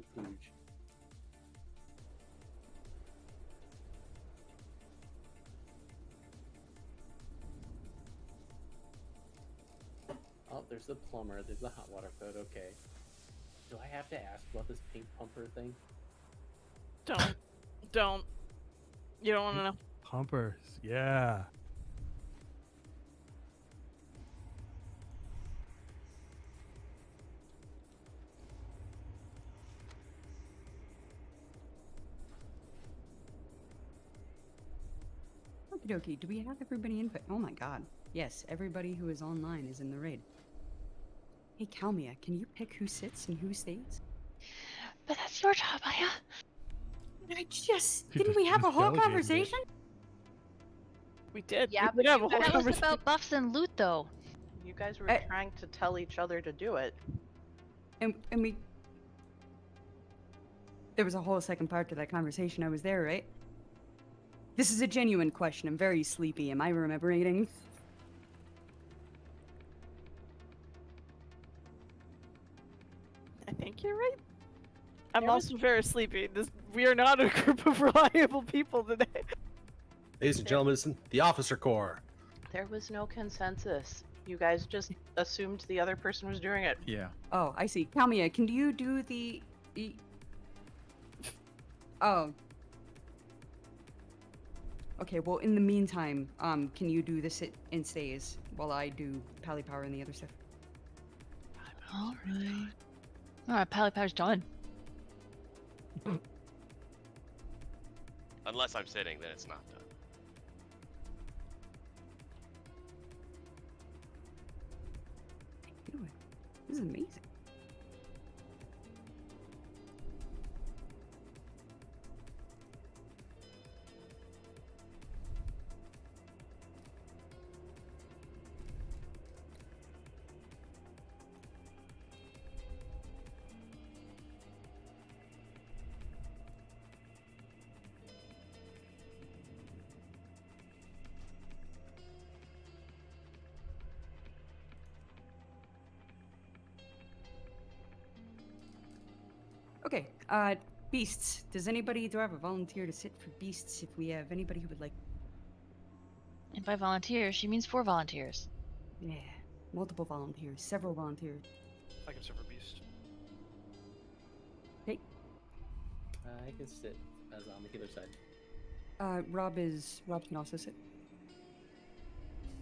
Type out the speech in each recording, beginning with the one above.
like Fooge. Oh, there's the plumber, there's the hot water code, okay. Do I have to ask about this pink pumper thing? Don't. You don't want to know. Pumpers, yeah. Okie dokie, do we have everybody in? Oh my god. Yes, everybody who is online is in the raid. Hey, Kalmia, can you pick who sits and who stays? But that's your job, Aya. Didn't we have a whole delegated it. conversation? We did. Yeah, we did have a whole that was conversation. about buffs and loot, though. You guys were I- trying to tell each other to do it. And we... There was a whole second part to that conversation. I was there, right? This is a genuine question. I'm very sleepy. Am I remembering? I think you're right. I'm There was- also very sleepy. We are not a group of reliable people today. Ladies and gentlemen, it's the Officer Corps. There was no consensus. You guys just assumed the other person was doing it. Yeah. Oh, I see. Kalmia, can you do the... Oh. Okay, well, in the meantime, can you do the sit and stays while I do Pally Power and the other stuff? Alright. Alright, Pally Power's done. Unless I'm sitting, then it's not done. Do it. This is amazing. Okay, beasts. Do I have a volunteer to sit for beasts if we have anybody who would like? And by volunteers, she means 4 volunteers. Yeah, multiple volunteers, several volunteers. I can serve a beast. Hey, I can sit as on the healer side. Rob can also sit.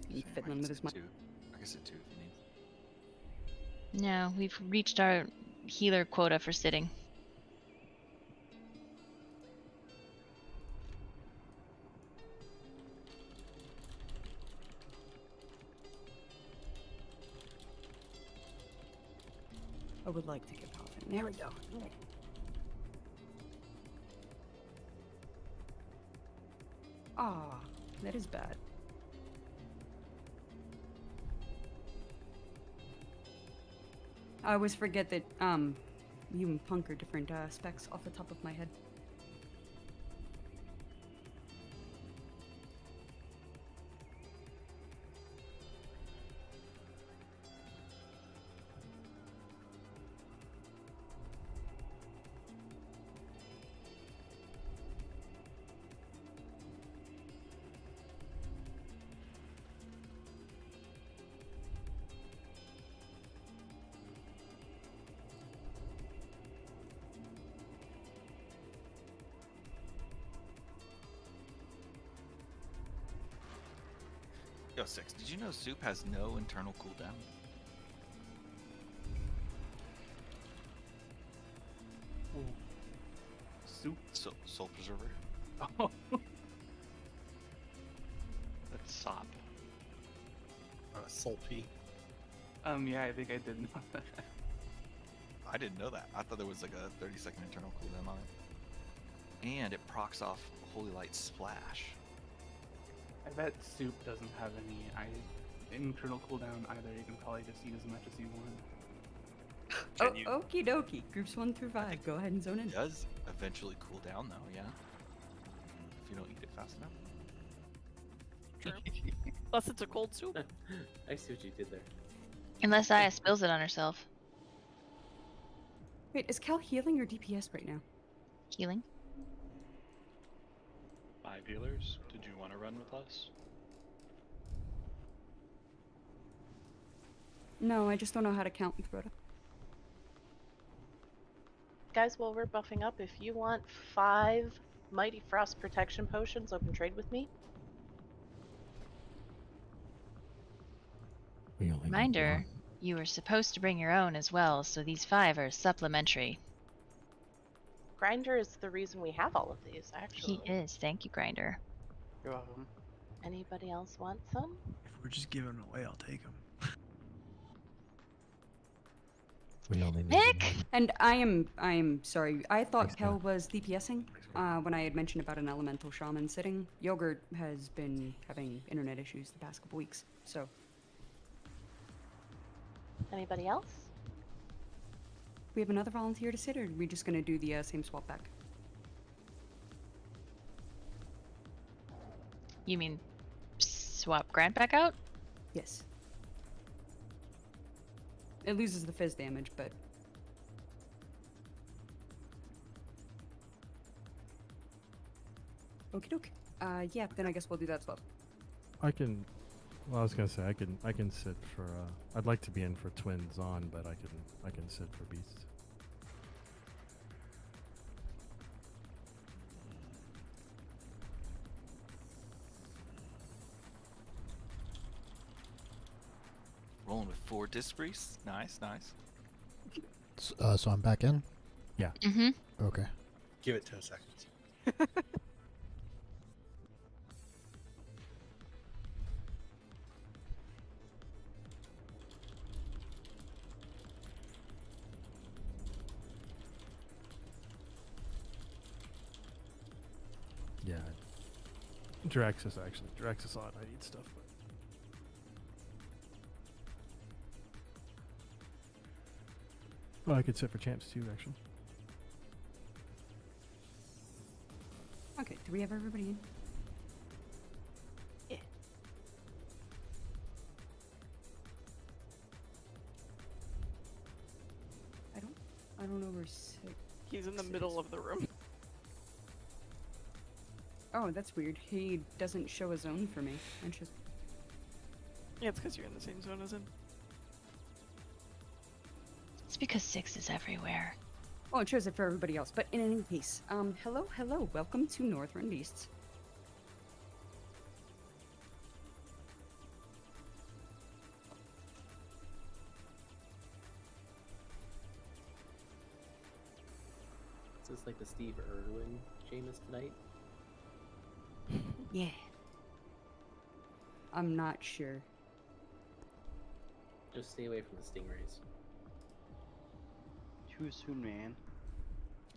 He's fiddling with his mic. I can sit 2 if you need. No, we've reached our healer quota for sitting. I would like to get Paladin. There we go. Ah, that is bad. I always forget that, you and Punk are different, specs off the top of my head. Yo, 6, did you know soup has no internal cooldown? Soup. Soul Preserver. Oh. That's sop. Sulpy. Yeah, I think I did know that. I didn't know that. I thought there was like a 30-second internal cooldown on it. And it procs off Holy Light Splash. I bet soup doesn't have any internal cooldown either. You can probably just eat as much as you want. Oh, okie dokie. Groups 1 through 5. Go ahead and zone in. It does eventually cool down though, yeah. If you don't eat it fast enough. True. Unless it's a cold soup. I see what you did there. Unless Aya spills it on herself. Wait, is Cal healing or DPS right now? Healing. 5 healers. Did you want to run with us? No, I just don't know how to count with Rhoda. Guys, while we're buffing up, if you want 5 Mighty Frost protection potions, open trade with me. We only need Reminder, one. you were supposed to bring your own as well, so these 5 are supplementary. Grinder is the reason we have all of these, actually. He is. Thank you, Grinder. You're welcome. Anybody else want some? If we're just giving them away, I'll take them. We only need Nick! one. And I am sorry. I thought Thanks, Kel Cal. was DPSing when I had mentioned about an elemental shaman sitting. Yogurt has been having internet issues the past couple weeks, so Anybody else? we have another volunteer to sit, or are we just gonna do the same swap back? You mean swap Grant back out? Yes. It loses the fizz damage, but okie doke. Yeah, then I guess we'll do that swap. I can. Well, I was gonna say I can sit for. I'd like to be in for twins on, but I can sit for beasts. Rolling with 4 disc priests. Nice, nice. So I'm back in? Mm-hmm. Okay. Give it 10 seconds. Yeah. Drax is on. I need stuff, but. Well, I could sit for champs too, actually. Okay, do we have everybody in? Yeah. I don't know where six. He's in the middle of the room. Oh, that's weird. He doesn't show a zone for me. Interesting. Yeah, it's because you're in the same zone as him. It's because 6 is everywhere. Well, it shows it for everybody else, but in any case, hello, welcome to Northrend Beasts. Is this like the Steve Irwin Jameis tonight? Yeah. I'm not sure. Just stay away from the stingrays. Too soon, man.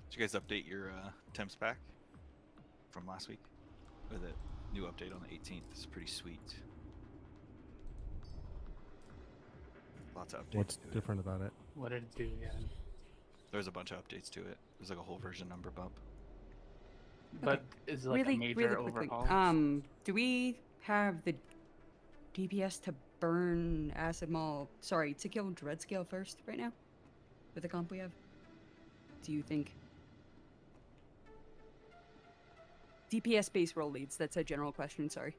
Did you guys update your temps pack from last week? Or the new update on the 18th? It's pretty sweet. Lots of updates. What's to it. different about it? What did it do? Yeah. There's a bunch of updates to it. There's like a whole version number bump. But is it like really, a major really quickly. overhaul? Do we have the DPS to burn Acid Maul? Sorry, to kill Dreadscale first right now? With the comp we have? Do you think? DPS base roll leads. That's a general question. Sorry.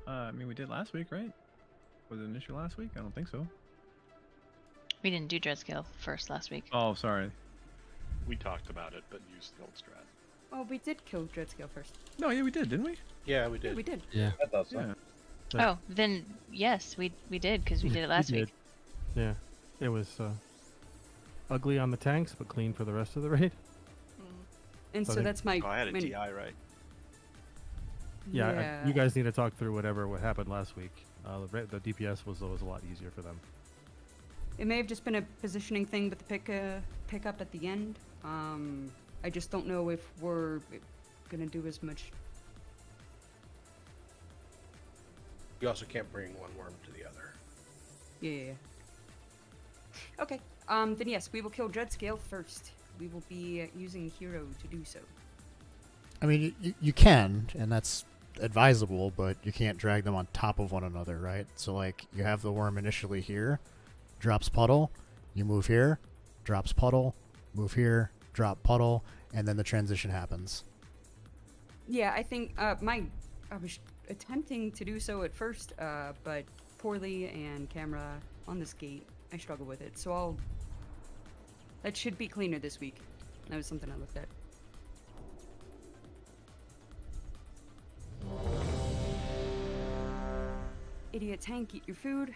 I mean, we did last week, right? Was it an issue last week? I don't think so. We didn't do Dreadscale first last week. Oh, sorry. We talked about it, but used the old strat. Oh, we did kill Dreadscale first. No, yeah, we did, didn't we? Yeah, we Yeah, did. we did. Yeah, I thought so. Yeah. Oh, then yes, we did because we did it last You week. did. Yeah, it was ugly on the tanks, but clean for the rest of the raid. And So I so think- that's my. Oh, I had a my- DI, right? Yeah, you guys need to talk through what happened last week. The DPS was always a lot easier for them. It may have just been a positioning thing with the pick up at the end. I just don't know if we're gonna do as much. You also can't bring one worm to the other. Yeah. Okay. Then yes, we will kill Dreadscale first. We will be using Hero to do so. I mean, you can, and that's advisable, but you can't drag them on top of one another, right? So, like, you have the worm initially here, drops puddle, You move here, drops puddle, move here, drop puddle, and then the transition happens. Yeah, I think I was attempting to do so at first, but poorly, and camera on this gate, I struggle with it. So that should be cleaner this week. That was something I looked at. Idiot tank, eat your food.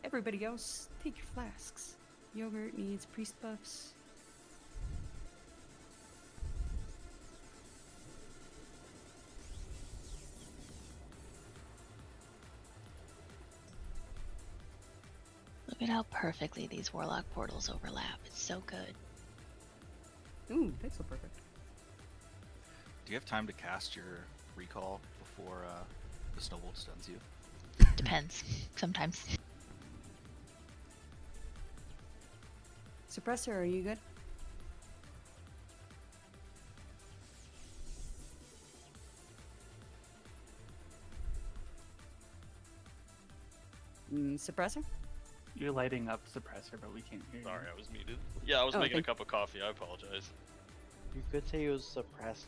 Everybody else, take your flasks. Yogurt needs priest buffs. Look at how perfectly these warlock portals overlap. It's so good. Ooh, pixel perfect. Do you have time to cast your recall before the snowbolt stuns you? Depends. Sometimes. Suppressor, are you good? Suppressor? You're lighting up suppressor, but we can't hear you. Sorry, I was muted. Yeah, I was Oh, making a okay. cup of coffee. I apologize. You could say it was suppressed.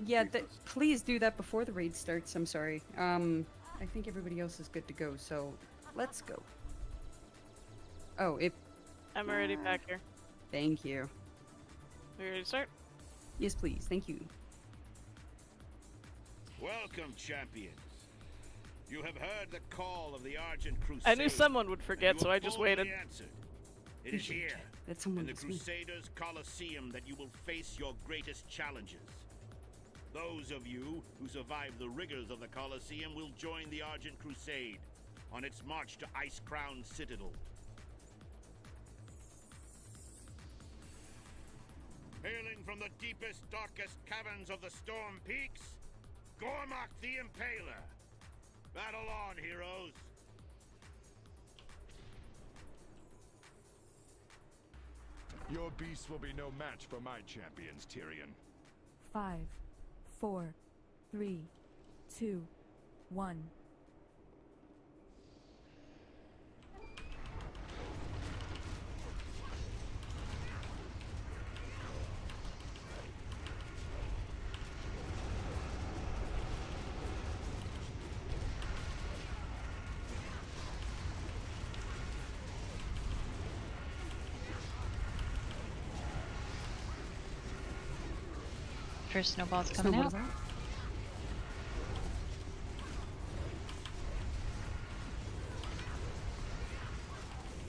Yeah, please do that before the raid starts. I'm sorry. I think everybody else is good to go, so let's go. Oh, I'm already back here. Thank you. We ready to start? Yes, please. Thank you. Welcome, champions. You have heard the call of the Argent Crusade. I knew someone would forget, and you so I have just boldly waited. answered. It is here, That someone in the was me. Crusaders' Colosseum, that you will face your greatest challenges. Those of you who survive the rigors of the Colosseum will join the Argent Crusade on its march to Ice Crown Citadel. Hailing from the deepest, darkest caverns of the Storm Peaks, Gormak the Impaler. Battle on, heroes! Your beasts will be no match for my champions, Tyrion. 5, 4, 3, 2, 1. First snowball's coming Snowball's out. out.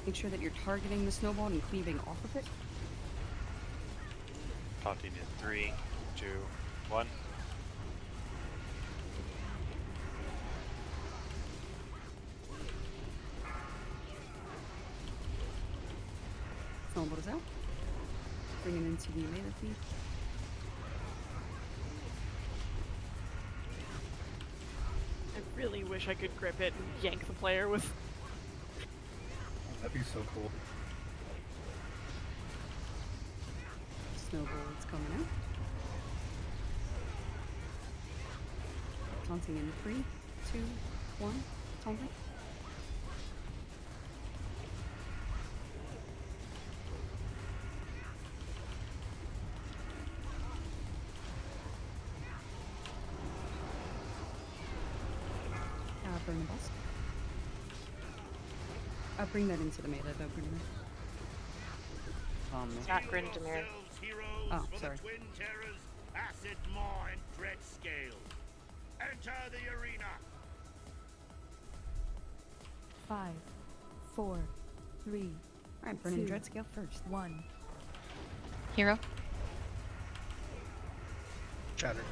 Make sure that you're targeting the snowball and cleaving off of it. Counting in 3, 2, 1. Snowball is out. Bring it into the melee feed. I really wish I could grip it and yank the player with. That'd be so cool. Snowball is coming out. Taunting in 3, 2, 1. Taunting. Burn the boss. I'll bring that into the melee though, Bruno. It's not Grindomir. Oh, sorry. The Twin Terrors, Acid Maw, and Dread Scale. Enter the arena. 5, 4, 3, Alright, burning 2, Dreadscale first. 1. Hero. Shattered.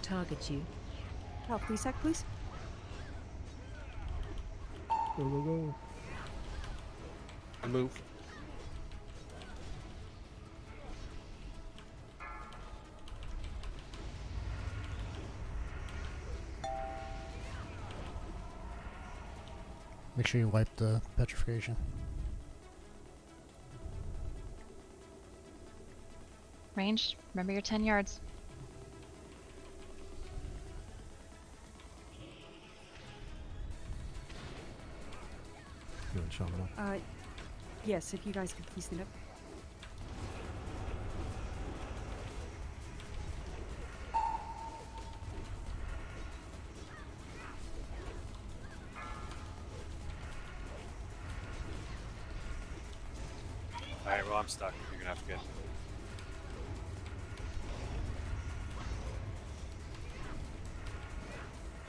Target you. Health reset, please. Go, go, go. Move. Make sure you wipe the petrification. Range, remember your 10 yards. You want Shaman up? Yes, if you guys could please stand up. Alright, well, I'm stuck. You're gonna have to get.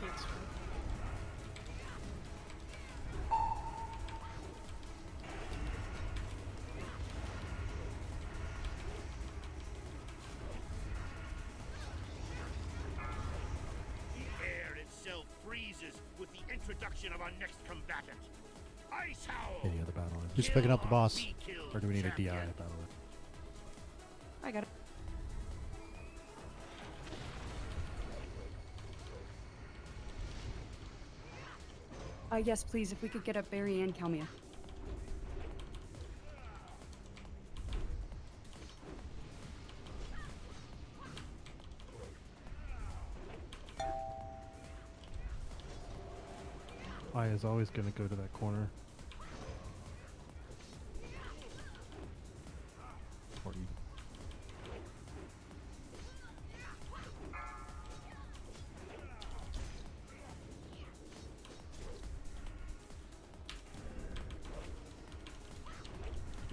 Thanks. The air itself freezes with the introduction of our next combatant. Ice Howl! Any other battle? Who's picking up the boss? Or do we need a DI battle? I got it. Yes, please, if we could get up Barry and Kalmia. I is always going to go to that corner. Or you.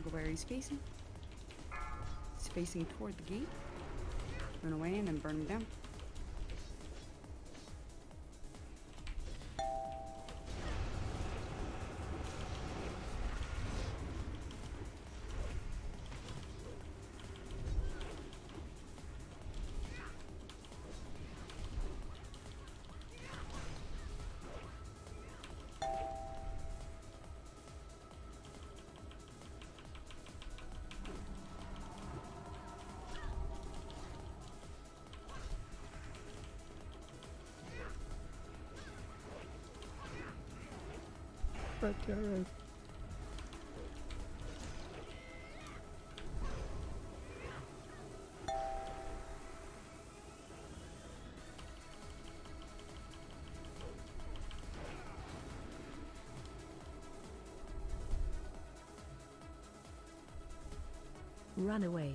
Go where he's facing. He's facing toward the gate. Run away and then burn him down. Run away.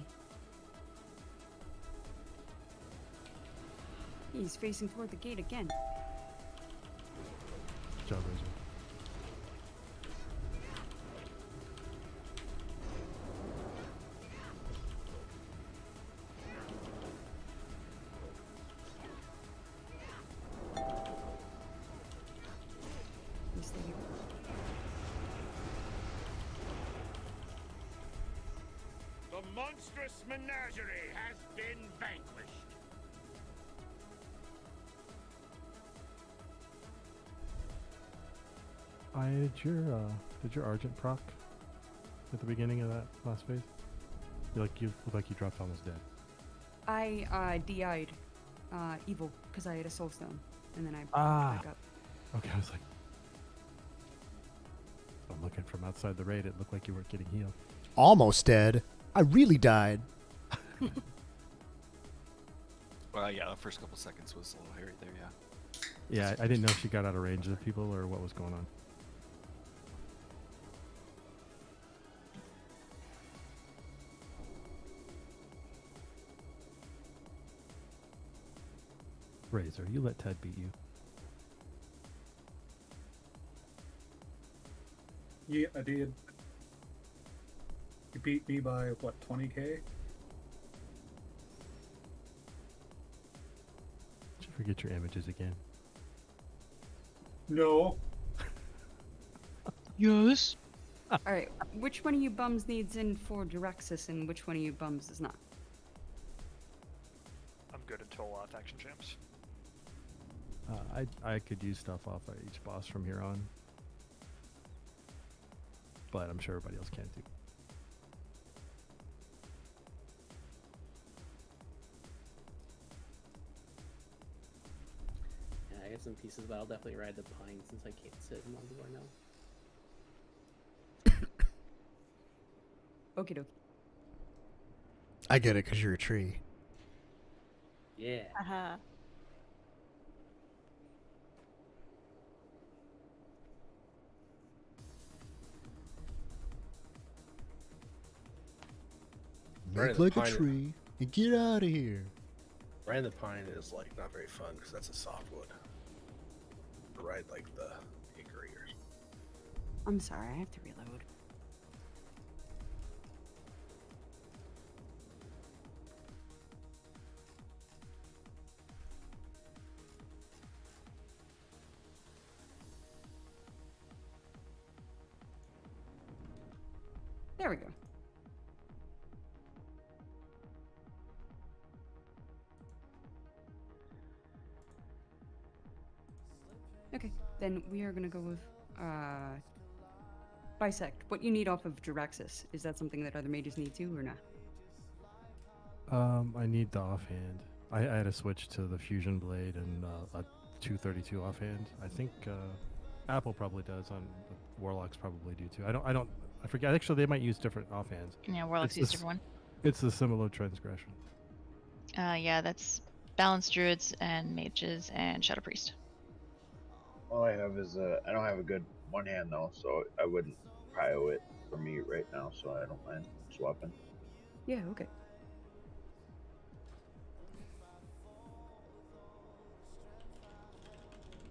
He's facing toward the gate again. Good job, Razor. He's thinking. The monstrous menagerie has been vanquished. Did your Argent proc at the beginning of that last phase? You look like you dropped almost dead. I DI'd evil because I had a soul stone, and then I back up. Okay, I was like, I'm looking from outside the raid. It looked like you weren't getting healed. Almost dead. I really died. Well, yeah, the first couple seconds was a little hairy there, yeah. Yeah, I didn't know if she got out of range of people or what was going on. Razor, you let Ted beat you. Yeah, I did. He beat me by, what, 20k? Did you forget your images again? No. Yes. Alright, which one of you bums needs in for Direxus and which one of you bums does not? I'm good until faction champs. I could use stuff off of each boss from here on. But I'm sure everybody else can too. Yeah, I got some pieces, but I'll definitely ride the pine since I can't sit in Mondor now. Okie dokie. I get it because you're a tree. Yeah. Uh-huh. Make like a tree and get out of here. Riding the pine is like not very fun because that's a softwood. Ride like the hickory or something. I'm sorry, I have to reload. There we go. Okay, then we are gonna go with bisect. What you need off of Jiraxis, is that something that other mages need too, or not? I need the offhand. I had to switch to the fusion blade and a 232 offhand. I think Apple probably does. On Warlocks probably do too. I forget. Actually, they might use different offhands. Yeah, Warlocks use different one. It's the similar transgression. Yeah, that's balanced druids and mages and shadow priest. All I have is I don't have a good one hand though, so I wouldn't prio it for me right now, so I don't mind swapping. Yeah, okay.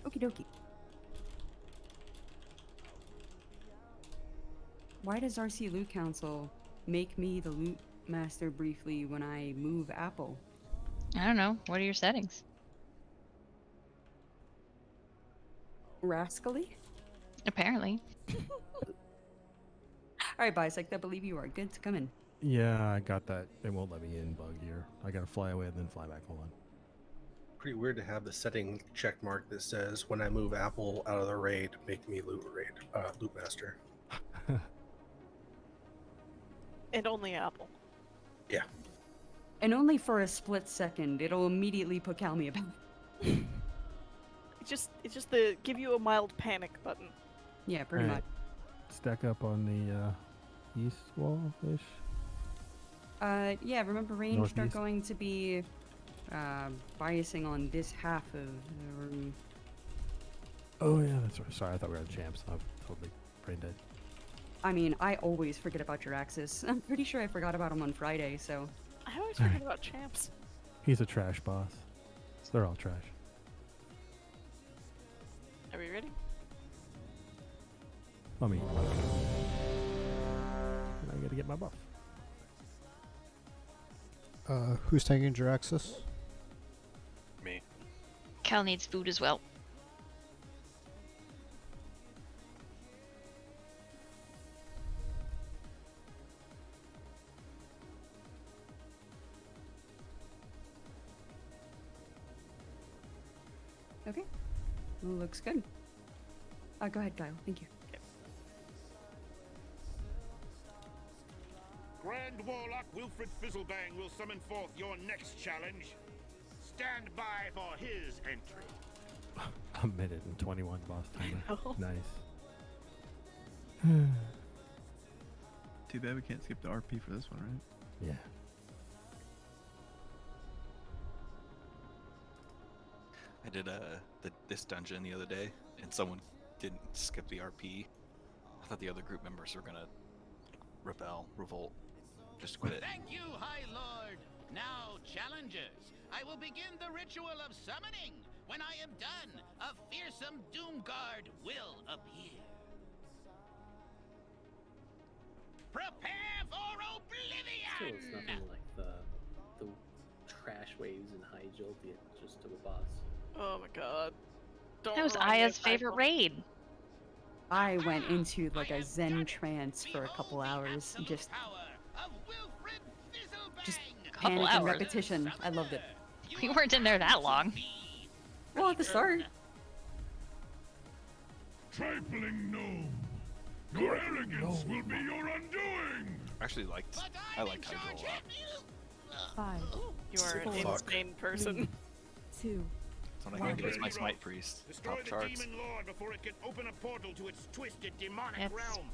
Okie dokie. Why does RC Loot Council make me the loot master briefly when I move Apple? I don't know. What are your settings? Rascally? Apparently. Alright, Bisect, I believe you are good to come in. Yeah, I got that. They won't let me in bug here. I gotta fly away and then fly back. Hold on. Pretty weird to have the setting check mark that says when I move Apple out of the raid, make me loot master. And only Apple. Yeah. And only for a split second. It'll immediately put Calmia back. It's just the give you a mild panic button. Yeah, pretty Alright. much. Stack up on the east wall-ish. Yeah, remember ranged are Northeast. going to be biasing on this half of the room. Oh yeah, that's right. Sorry, I thought we were on champs. I'm totally brain dead. I mean, I always forget about Jiraxis. I'm pretty sure I forgot about him on Friday, so... I always forget about champs. He's a trash boss. So they're all trash. Are we ready? I mean, I gotta get my buff. Who's taking Jiraxis? Me. Cal needs food as well. Okay. Looks good. Go ahead, Kyle. Thank you. Grand Warlock Wilfred Fizzlebang will summon forth your next challenge. Stand by for his entry. A minute and 21 boss timer. Nice. Too bad we can't skip the RP for this one, right? Yeah. I did this dungeon the other day, and someone didn't skip the RP. I thought the other group members were gonna revolt, just quit it. Thank you, High Lord. Now, challengers, I will begin the ritual of summoning. When I am done, a fearsome doom guard will appear. Prepare for Still, oblivion! it's nothing like the trash waves in High Joltia just to a boss. Oh my god. Don't That was remind me Aya's of favorite Cycle. raid. I went into like a zen trance for a couple hours, just Couple panic and hours. repetition. I loved it. We weren't in there that long. Well, at the start. Trifling gnome! Your arrogance will be your undoing! I actually liked Hydro a lot. 5. You are an Fuck. insane person. 2. That's what I can get as my Smite Priest. Destroy Top the charts. demon lord before it can open a portal to its twisted demonic Yes. realm.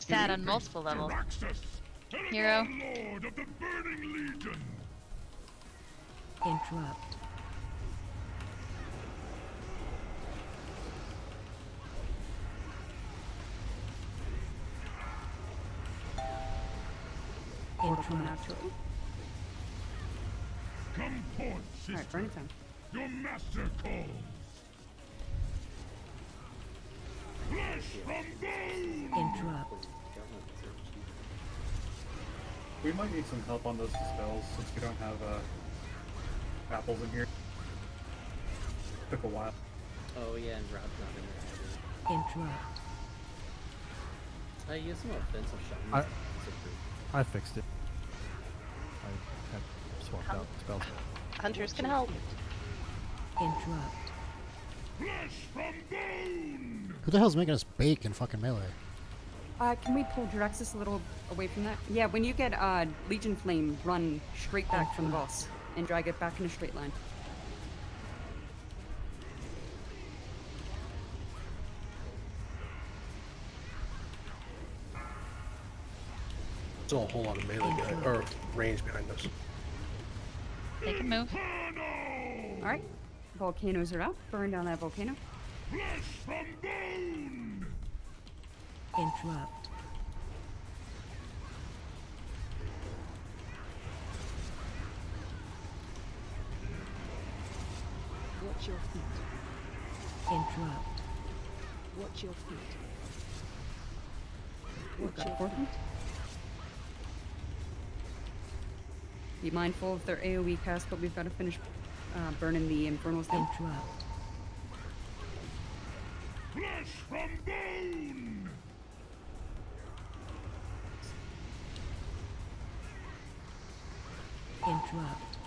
sad on multiple levels. Hero. Lord of the Burning Legion. Interrupt. Portal coming out shortly. Come forth, sister. Alright, burn time. Your master calls. Flesh from bone. Interrupt. We might need some help on those spells since we don't have apples in here. Took a while. Oh yeah, and Rob's not in there either. Interrupt. I use some offensive I- shots. I fixed it. I had swapped out spells. Hunters can help. Interrupt. Flesh from bone. Who the hell's making us bake in fucking melee? Can we pull Drexus a little away from that? Yeah, when you get Legion Flame, run straight back from the boss and drag it back in a straight line. Still a whole lot of melee or range behind us. They can move. Alright, volcanoes are up. Burn down that volcano. Flesh from bone. Interrupt. Watch your feet. Interrupt. Watch your feet. Watch your feet. Be mindful of their AoE cast, but we've got to finish burning the infernals down. Interrupt. Flesh from bone. Interrupt.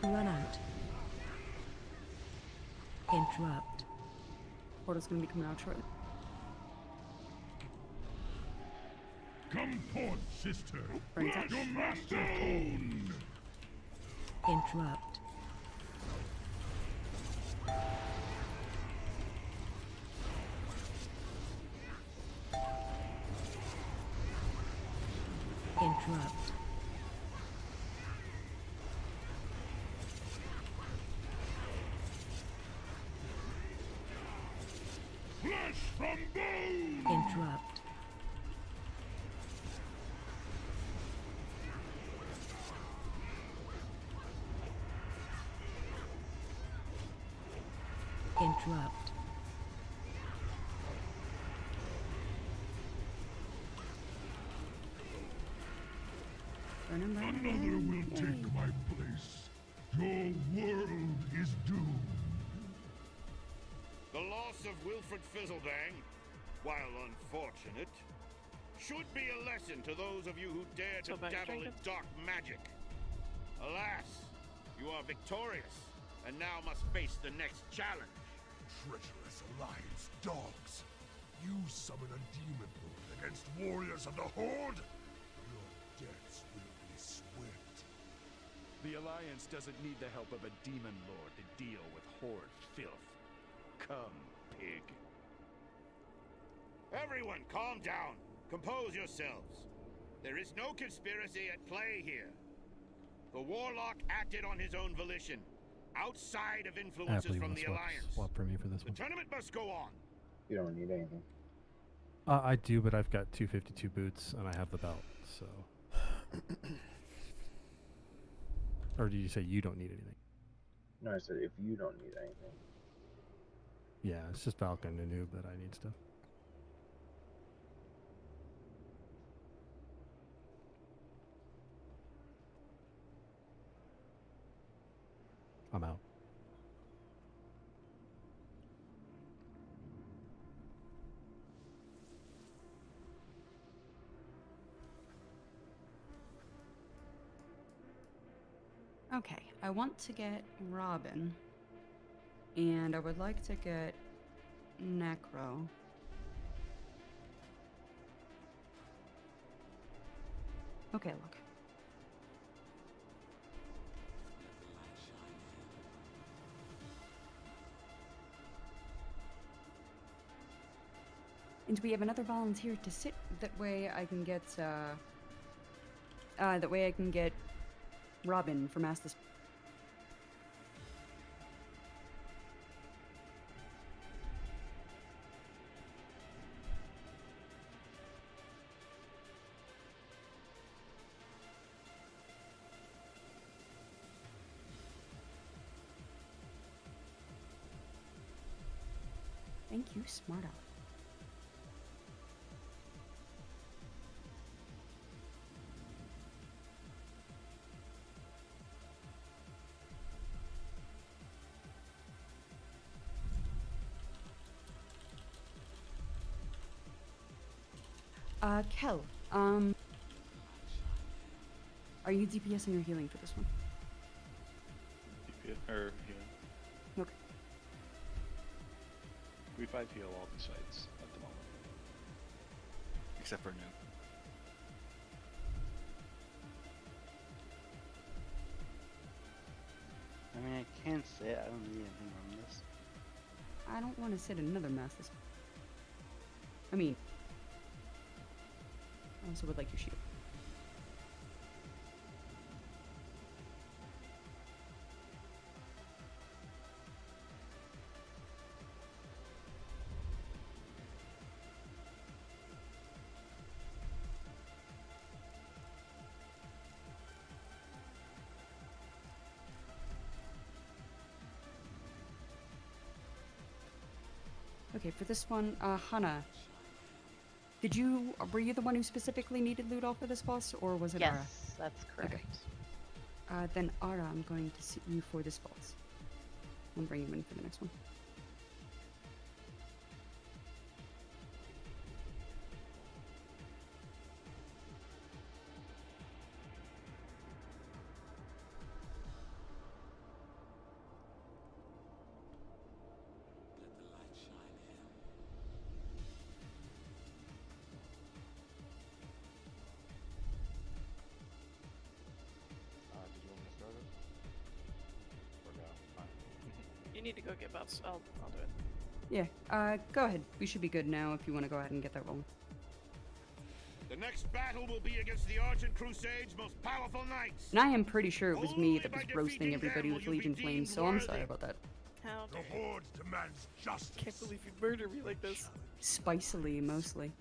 Run out. Interrupt. Portal's gonna be coming out shortly. Come forth, sister. Burn time. Your master calls. Interrupt. Interrupt. Flesh from bone. Interrupt. Interrupt. Burn him, burn him. Another will take my place. Your world is doomed. The loss of Wilfred Fizzlebang, while unfortunate, should be a lesson to those of you who dare to dabble in dark magic. Alas, you are victorious, and now must face the next challenge. Treacherous Alliance dogs. You summon a demon lord against warriors of the Horde? Your deaths will be swift. The Alliance doesn't need the help of a demon lord to deal with Horde filth. Come, pig. Everyone, calm down. Compose yourselves. There is no conspiracy at play here. The Warlock acted on his own volition, outside of influences from the Alliance. Swap for me for this The one. tournament must go on. You don't need anything. I do, but I've got 252 boots and I have the belt, so. Or did you say you don't need anything? No, I said if you don't need anything. Yeah, it's just Falcon and Noob that I need stuff. I'm out. Okay, I want to get Robin. And I would like to get Necro. Okay, look. And we have another volunteer to sit. That way I can get, Robin from Astus. Thank you, Smart Aleck. Kel, are you DPSing or healing for this one? DPS or healing. Okay. We 5 heal all the sites at the moment. Except for New. I mean, I can't say I don't need anything from this. I don't want to sit another Master. I mean, I also would like your shield. Okay, for this one, Hana, were you the one who specifically needed loot off of this boss, or was it Ara? Yes, that's correct. Okay. Then Ara, I'm going to sit you for this boss. I'll bring him in for the next one. Did you want me to start it? Or no? Fine. You need to go get buffs. I'll do it. Yeah, go ahead. We should be good now if you want to go ahead and get that rolling. The next battle will be against the Argent Crusade's most powerful knights. And I am pretty sure it was me that was roasting everybody with Legion Flames, so I'm sorry about that. How The Horde demands justice. Can't believe you murdered me like this. Spicily, mostly.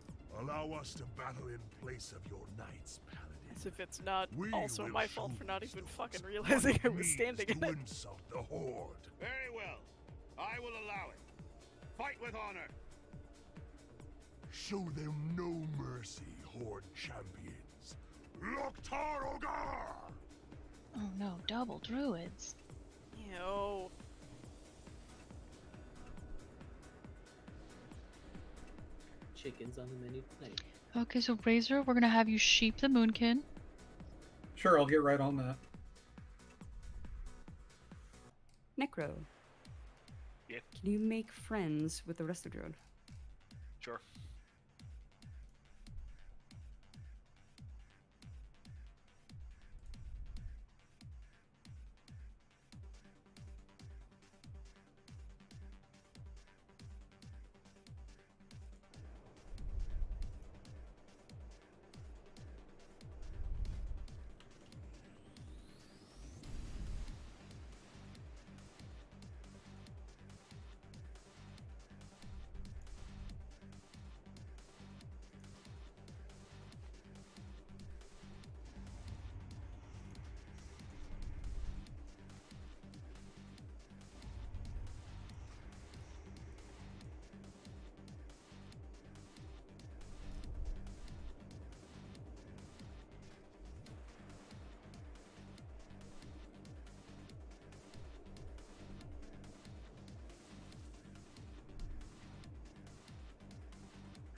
Allow us to battle in place of your knights, Paladin. As if it's not We also will my fault show for not even those fucking what realizing it I was means standing in to it. insult the Horde. Very well. I will allow it. Fight with honor. Show them no mercy, Horde champions. Loktar Ogar! Oh no, double druids. Ew. Chickens on the menu tonight. Okay, so Razor, we're gonna have you sheep the Moonkin. Sure, I'll get right on that. Necro. Yeah. Can you make friends with the rest of Druid? Sure.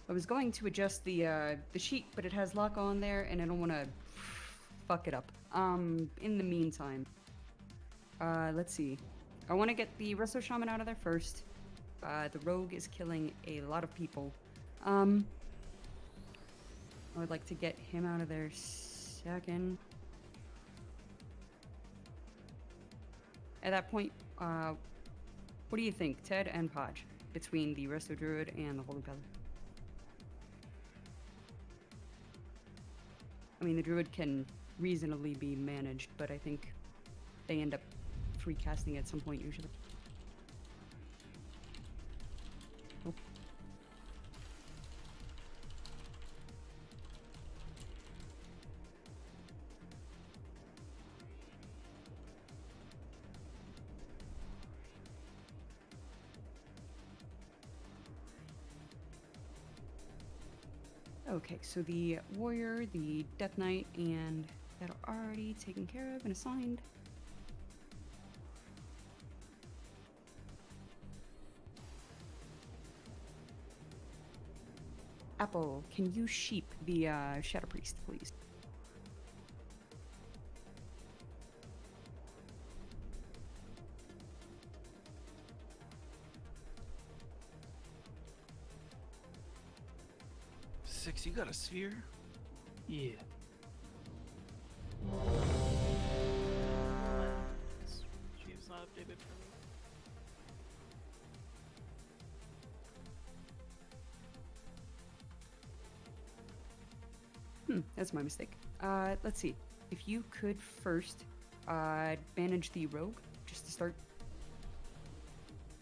I was going to adjust the sheet, but it has lock on there, and I don't want to fuck it up. In the meantime, let's see. I want to get the Resto Shaman out of there first. The Rogue is killing a lot of people. I would like to get him out of there second. At that point, what do you think, Ted and Podge, between the Resto Druid and the Holy Feather? mean, the druid can reasonably be managed, but I think they end up free casting at some point usually. Oh. Okay, so the warrior, the death knight, and that are already taken care of and assigned. Apple, can you sheep the Shadow Priest, please? Six, you got a sphere? Yeah. She's not updated for me. That's my mistake. Let's see. If you could first manage the rogue, just to start.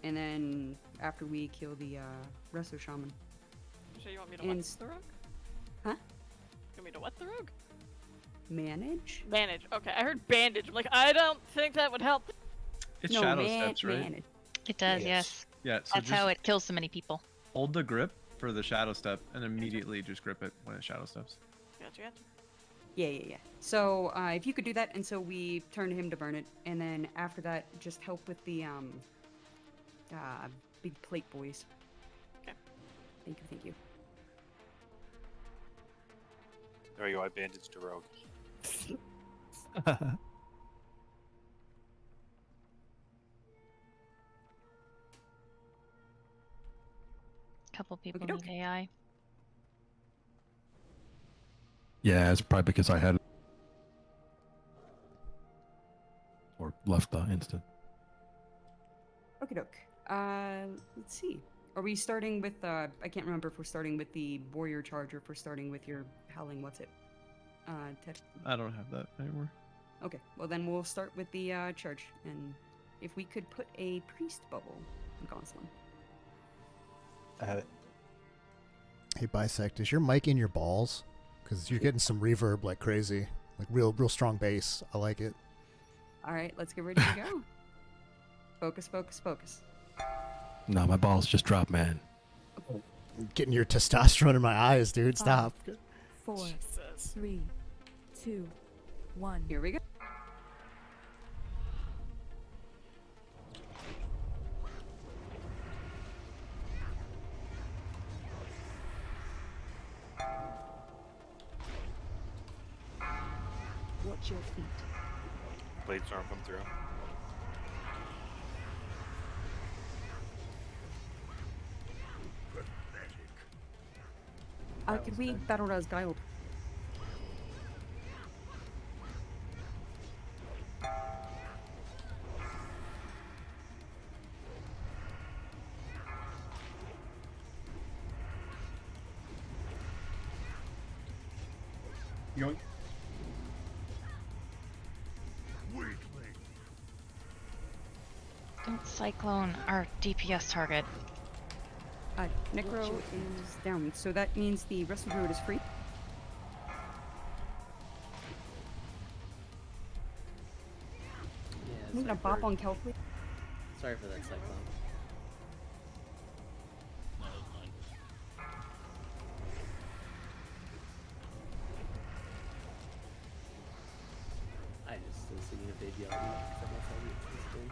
And then after we kill the Resto Shaman. So you want me to And what the rogue? Huh? You want me to what the rogue? Manage? Manage. Okay, I heard bandage. I'm like, I don't think that would help. It's No, shadow man- steps, right? manage. It does, yes. Yeah, so That's just how it kills so many people. hold the grip for the shadow step and immediately just grip it when it shadow steps. Gotcha. Yeah. So if you could do that, and so we turn to him to burn it, and then after that, just help with the big plate boys. Okay. Thank you. There you go, I bandaged a rogue. Couple people Okey-doke. need AI. Yeah, it's probably because I had it. Or left the instant. Okie doke. Let's see. Are we starting with, I can't remember if we're starting with the warrior charge or if we're starting with your howling, what's it? Ted. I don't have that anymore. Okay, well then we'll start with the charge. And if we could put a priest bubble on Gonslin. I have it. Hey, Bisect, is your mic in your balls? Because you're getting some reverb like crazy. Like real strong bass. I like it. Alright, let's get ready to go. Focus. No, my balls just dropped, man. Getting your testosterone in my eyes, dude. Stop. 4, 3, 2, 1. Here we go. Watch your feet. Blade storm come through. Could we battle Res Guiled? Yoink. Don't cyclone our DPS target. Necro is down, so that means the Resto Druid is free. I'm gonna bop on Kel, please. Sorry for that cyclone. I just was thinking if they'd yell at me because that's how it's been.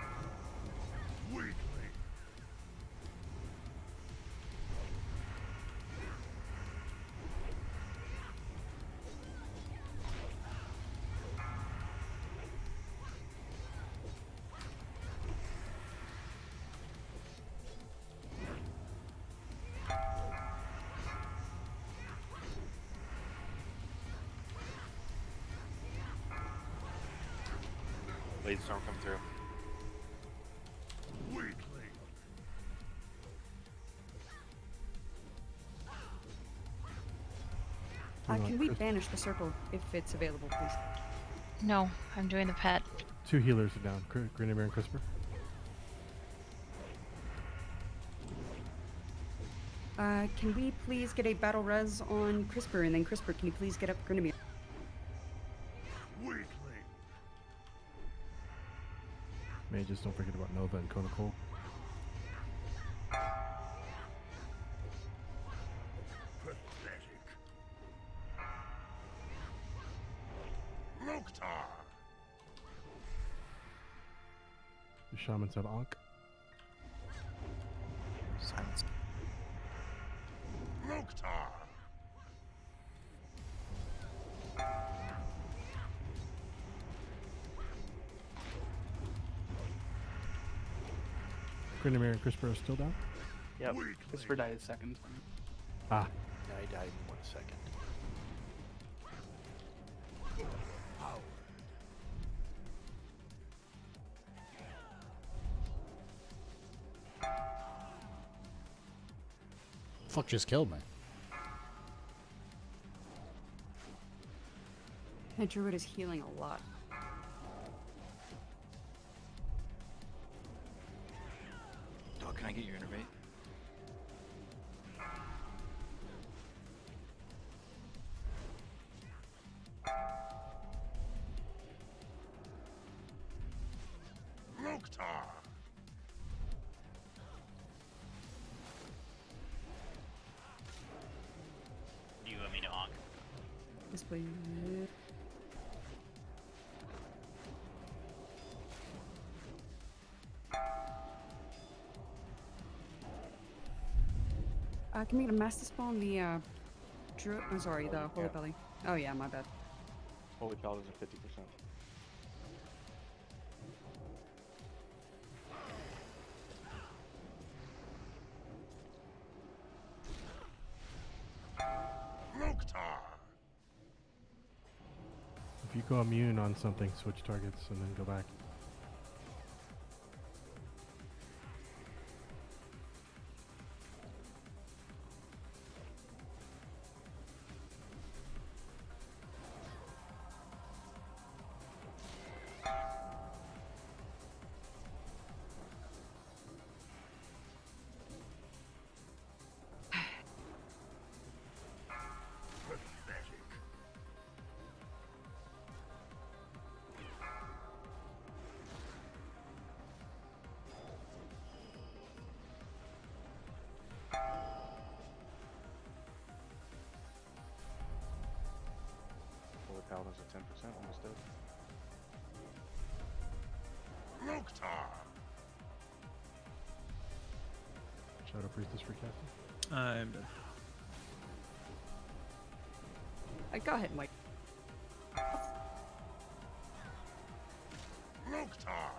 Blade storm come through. Can we banish the circle if it's available, please? No, I'm doing the pet. 2 healers are down. Grenadier and Crisper. Can we please get a battle res on Crisper, and then Crisper, can you please get up Grenadier? Weakling. Mages, don't forget about Nova and Kona Cole. Pathetic. Loktar. The shamans have Ankh. Silence. Loktar. Grenadier and Crisper are still down? Yep. Crisper died second. Ah. I died in 1 second. Fuck just killed me. That druid is healing a lot. Dog, can I get your innervate? Loktar. Do you want me to honk? Yes, please. Can we get a master spawn the druid? I'm sorry, the holy belly. Oh yeah, my bad. Holy paladins are 50%. Loktar. If you go immune on something, switch targets and then go back. Pathetic. Holy paladins are 10%, almost dead. Loktar. Shadow Priest is free casting. I'm dead. Go ahead, Mike. Loktar.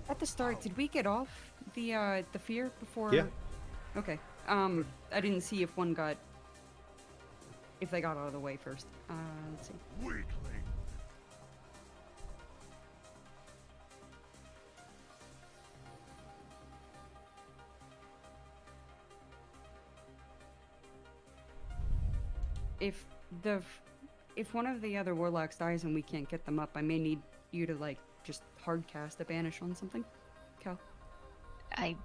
At the start, did we get off the fear before? Yeah. Okay. I didn't see if one got, if they got out of the way first. Let's see. Weakling. If one of the other warlocks dies and we can't get them up, I may need you to like just hard cast a banish on something, Cal. I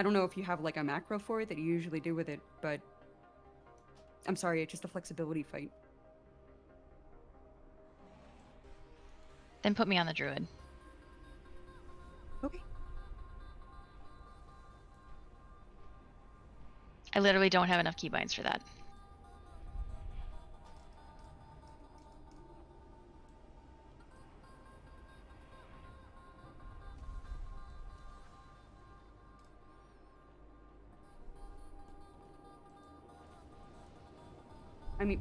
don't know if you have like a macro for it that you usually do with it, but I'm sorry, it's just a flexibility fight. Then put me on the druid. Okay. I literally don't have enough keybinds for that. I mean,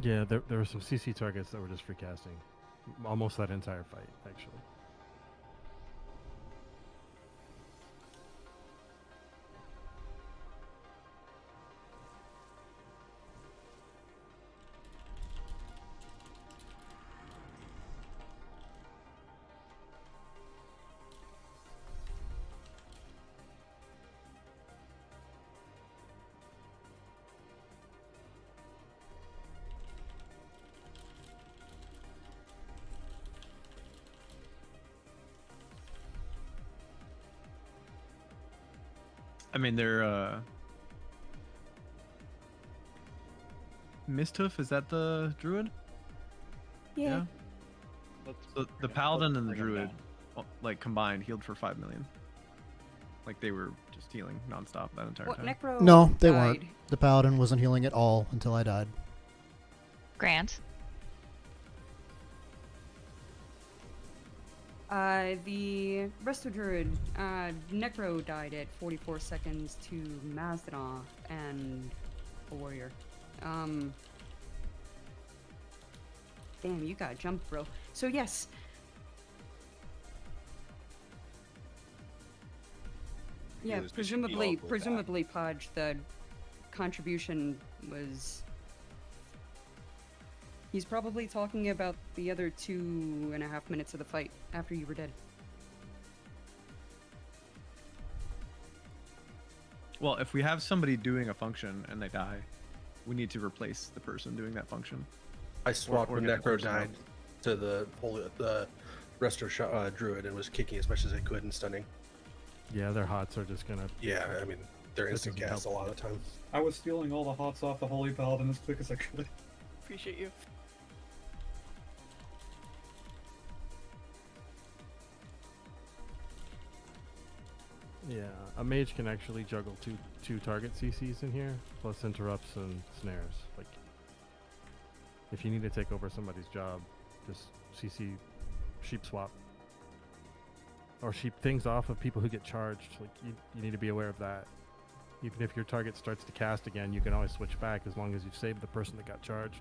Yeah, there were some CC targets that were just free casting. almost that entire fight, actually. I mean, they're Misthoof, is that the druid? Yeah. So the paladin and the druid, like combined, healed for 5 million. Like they were just healing nonstop that entire time. Necro No, they died. weren't. The paladin wasn't healing at all until I died. Grant. The Resto Druid, Necro died at 44 seconds to Mazdanoff and a warrior. Damn, you got jumped, bro. So yes. Yeah, Yes, we should be all presumably, with that. Podge, the contribution was... He's probably talking about the other 2.5 minutes of the fight after you were dead. Well, if we have somebody doing a function and they die, we need to replace the person doing that function. I swapped Or when get the Necro person died out. to the Resto Druid and was kicking as much as I could and stunning. Yeah, their hots are just gonna. Yeah, I mean, they're This instant doesn't cast a help. lot of times. I was stealing all the hots off the Holy Paladin as quick as I could. Appreciate you. Yeah, a mage can actually juggle two target CCs in here, plus interrupts and snares. Like, if you need to take over somebody's job, just CC sheep swap. Or sheep things off of people who get charged. Like, you need to be aware of that. Even if your target starts to cast again, you can always switch back as long as you've saved the person that got charged.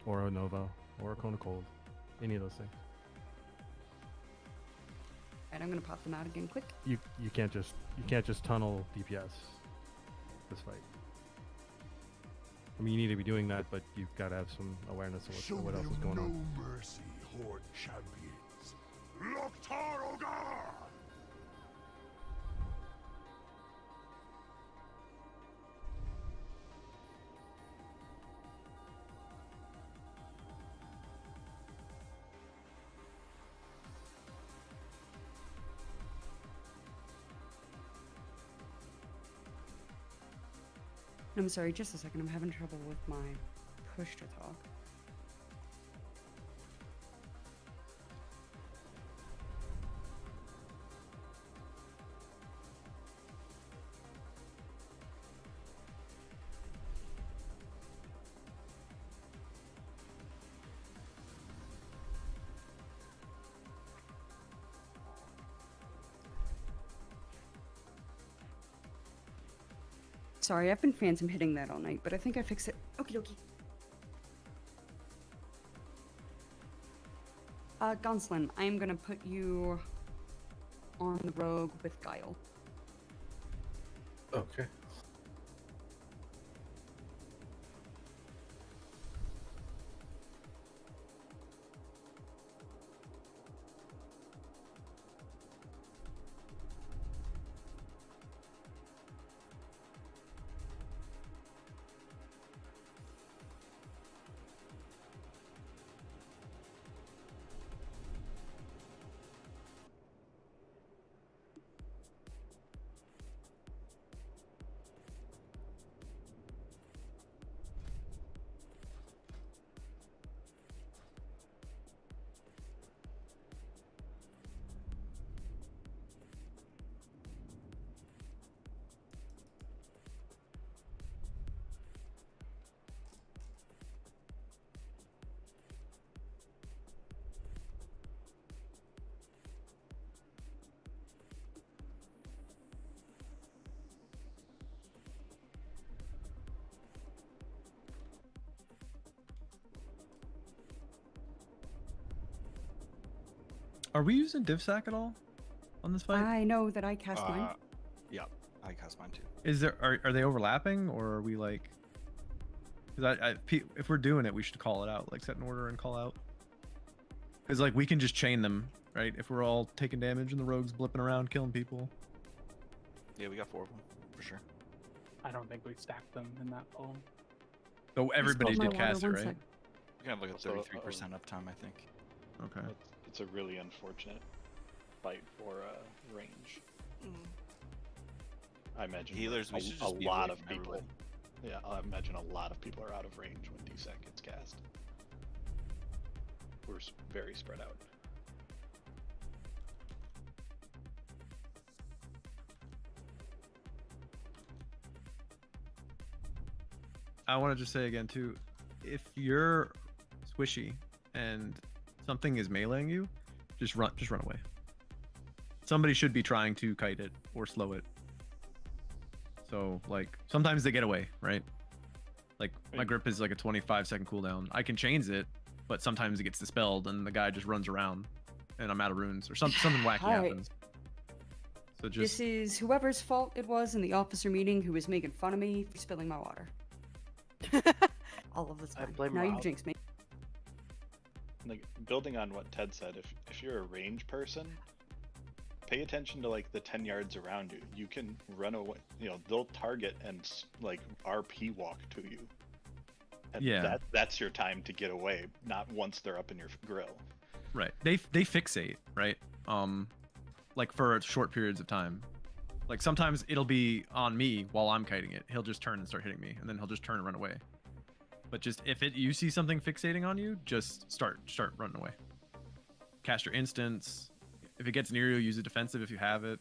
Or a Nova, or a Cone of Cold. Any of those things. And I'm gonna pop them out again quick. You can't just tunnel DPS this fight. I mean, you need to be doing that, but you've got to have some awareness of what else is going on. No mercy, Horde champions. Loktar Ogar! I'm sorry, just a second. I'm having trouble with my push to talk. Sorry, I've been phantom hitting that all night, but I think I fixed it. Okie dokie. Gonslin, I am gonna put you on the rogue with Guile. Okay. Are we using DivSac at all on this fight? I know that I cast mine. Yeah, I cast mine too. Is there are they overlapping, or are we like? Because if we're doing it, we should call it out, like set an order and call out. Because like we can just chain them, right? If we're all taking damage and the rogues blipping around killing people. Yeah, we got 4 of them for sure. I don't think we stacked them in that poem. So everybody did cast it, right? We can have like a 33% uptime, I think. Okay. It's a really unfortunate fight for range. I imagine Healers, we should a just be lot away of from people. everyone. Yeah, I imagine a lot of people are out of range when DSAC gets cast. We're very spread out. I want to just say again too, if you're squishy and something is meleeing you, just run away. Somebody should be trying to kite it or slow it. So like sometimes they get away, right? Like my grip is like a 25-second cooldown. I can chains it, but sometimes it gets dispelled and the guy just runs around and I'm out of runes or something wacky happens. So just This is whoever's fault it was in the officer meeting who was making fun of me for spilling my water. All of the time. Now you've jinxed me. Like building on what Ted said, if you're a range person, pay attention to like the 10 yards around you. You can run away. You know, they'll target and like RP walk to you. And Yeah. that's your time to get away, not once they're up in your grill. right. They fixate, right? Like for short periods of time. Like sometimes it'll be on me while I'm kiting it. He'll just turn and start hitting me, and then he'll just turn and run away. But just if you see something fixating on you, just start running away. Cast your instance. If it gets near you, use a defensive if you have it.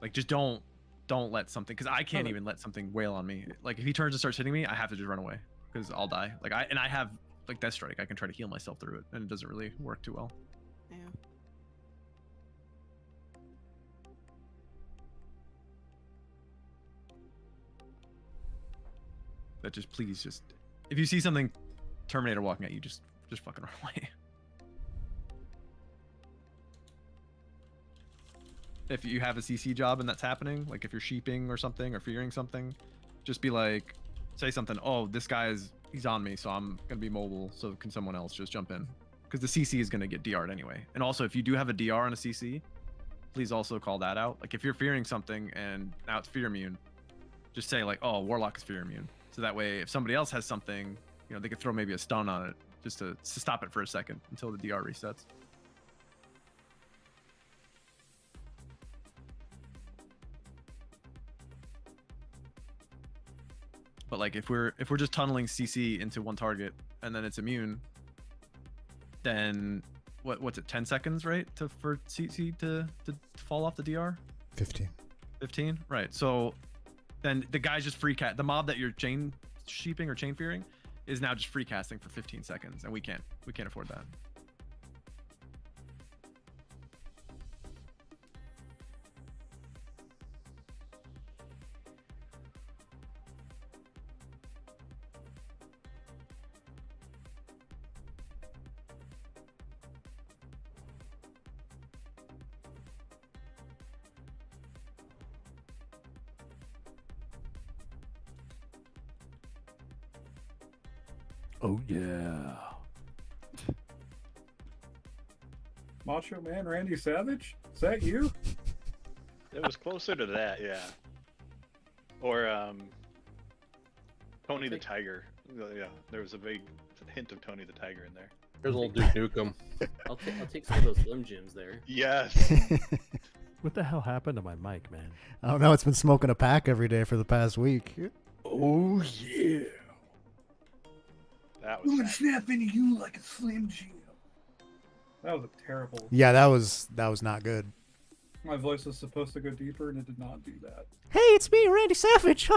Like just don't let something, because I can't even let something wail on me. Like if he turns and starts hitting me, I have to just run away because I'll die. Like I have like Death Strike. I can try to heal myself through it, and it doesn't really work too well. Yeah. But just please, just if you see something Terminator walking at you, just fucking run away. If you have a CC job and that's happening, like if you're sheeping or something or fearing something, just be like, say something. Oh, this guy he's on me, so I'm gonna be mobile. So can someone else just jump in? Because the CC is gonna get DR'd anyway. And also, if you do have a DR on a CC, please also call that out. Like if you're fearing something and now it's fear immune, just say like, oh, Warlock is fear immune. So that way, if somebody else has something, you know, they could throw maybe a stun on it just to stop it for a second until the DR resets. But like if we're just tunneling CC into one target and then it's immune, then what's it, 10 seconds, right? For CC to fall off the DR? 15. 15? Right. So then the guy's just free cat. The mob that you're chain sheeping or chain fearing is now just free casting for 15 seconds, and we can't afford that. Oh yeah. Macho Man Randy Savage? Is that you? It was closer to that, yeah. Or Tony the Tiger. Yeah, there was a big hint of Tony the Tiger in there. There's old Duke Nukem. I'll take some of those Slim Jims there. Yes. What the hell happened to my mic, man? I don't know. It's been smoking a pack every day for the past week. Oh yeah. That I'm gonna snap into you like a Slim Jim. That was a terrible. Yeah, that was not good. My voice was supposed to go deeper, and it did not do that. Hey, it's me, Randy Savage.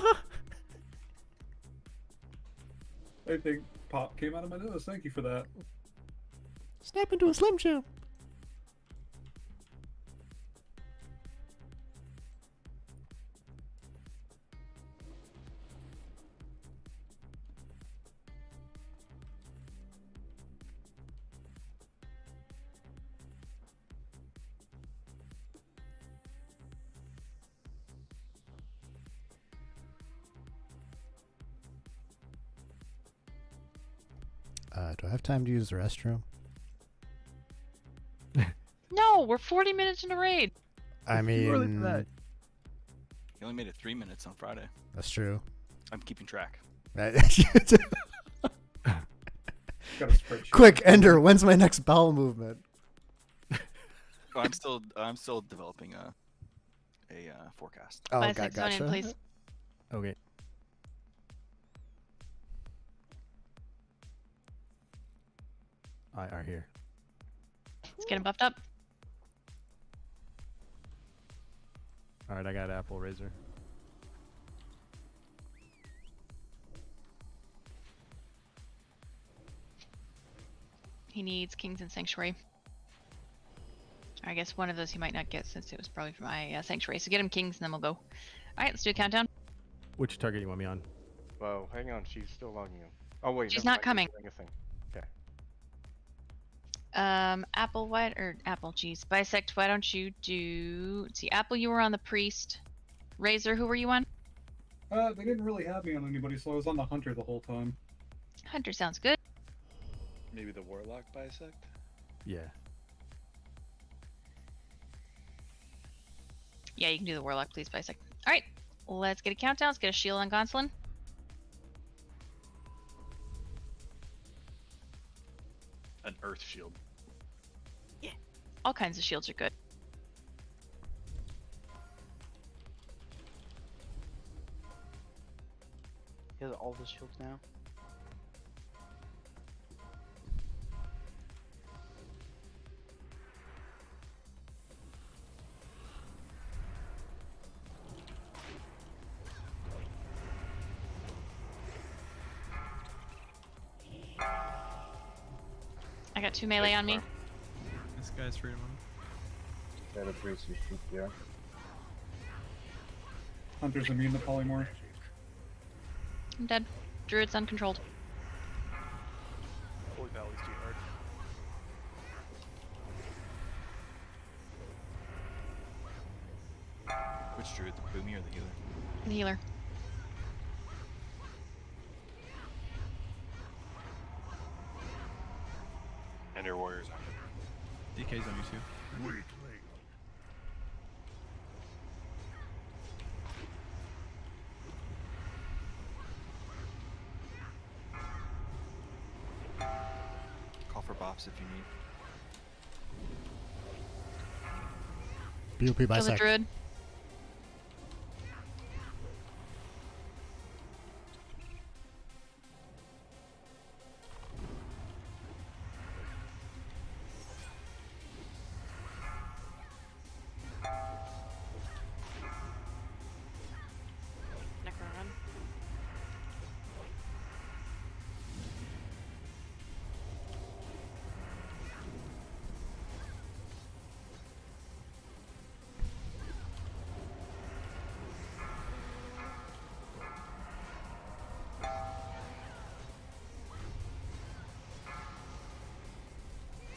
I think pop came out of my nose. Thank you for that. Snap into a Slim Jim. Do I have time to use the restroom? No, we're 40 minutes in a raid. I mean, You only made it 3 minutes on Friday. that's true. I'm keeping track. Quick, Ender, when's my next bowel movement? Oh, I'm still developing a forecast. Oh, Bisect zone in, gotcha. please. Okay. I are here. Let's get him buffed up. All right, I got Apple Razor. He needs Kings and Sanctuary. I guess one of those he might not get since it was probably from my Sanctuary. So get him Kings and then we'll go. Alright, let's do a countdown. Which target you want me on? Well, hang on, she's still logging in. Oh wait, She's never not mind, you're coming. doing a thing. Okay. Bisect, why don't you do... Let's see, Apple, you were on the Priest. Razor, who were you on? They didn't really have me on anybody, so I was on the Hunter the whole time. Hunter sounds good. Maybe the Warlock bisect? Yeah. Yeah, you can do the Warlock, please, Bisect. Alright, let's get a countdown. Let's get a shield on Gonsolin. An Earth Shield. Yeah. All kinds of shields are good. He has all the shields now. I got 2 melee on me. This guy's freedom on. Got a brace your shoot there. Hunter's immune to polymorph. I'm dead. Druid's uncontrolled. Holy Valley's too hard. Which druid, the boomy or the healer? The healer. And your warriors on DK's on you too. Wait. Call for bops if you need. BOP Kill the bisect. Druid. Necron.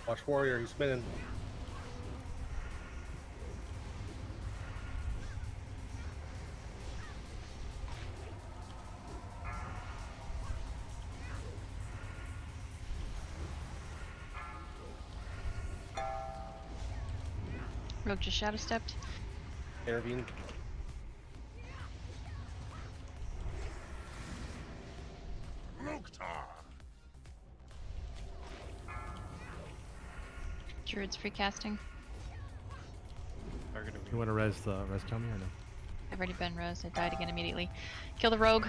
Watch warrior, he's spinning. Rogue just shadow stepped. Intervene. Druid's free casting. You want to res kill me or no? I've already been rose. I died again immediately. Kill the rogue.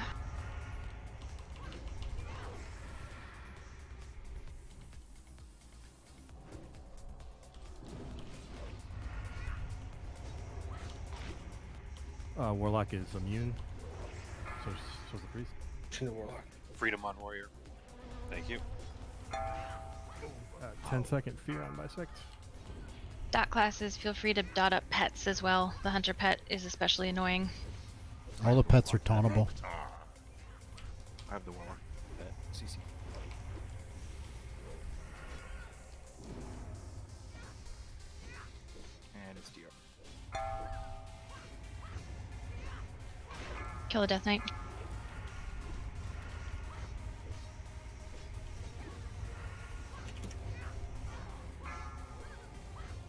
Warlock is immune. So's the priest. The warlock. Freedom on warrior. Thank you. 10-second fear on bisect. Dot classes, feel free to dot up pets as well. The hunter pet is especially annoying. All the pets are tauntable. I have the warlock at CC. And it's DR. Kill the Death Knight.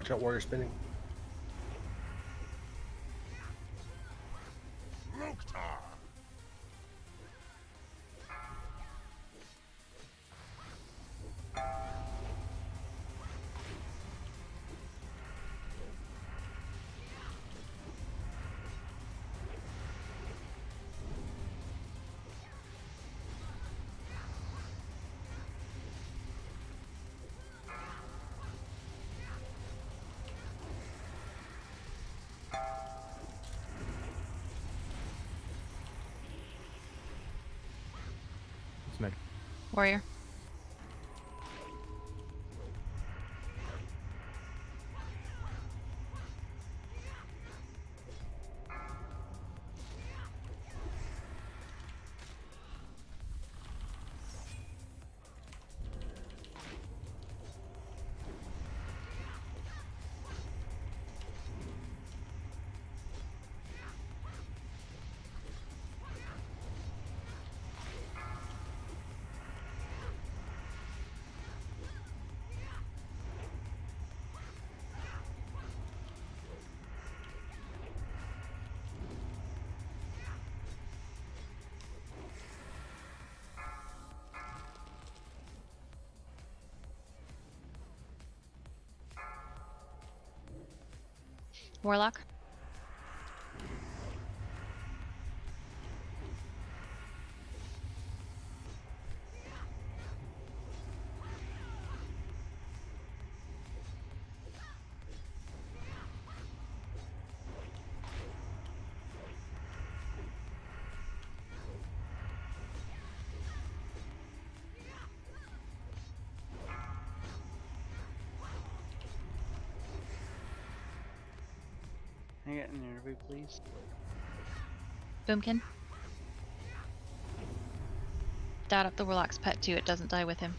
Watch out, warrior spinning. Loktar! What's next? Warrior. Warlock. Can I get an interview, please? Boomkin. Dot up the Warlock's pet too, it doesn't die with him.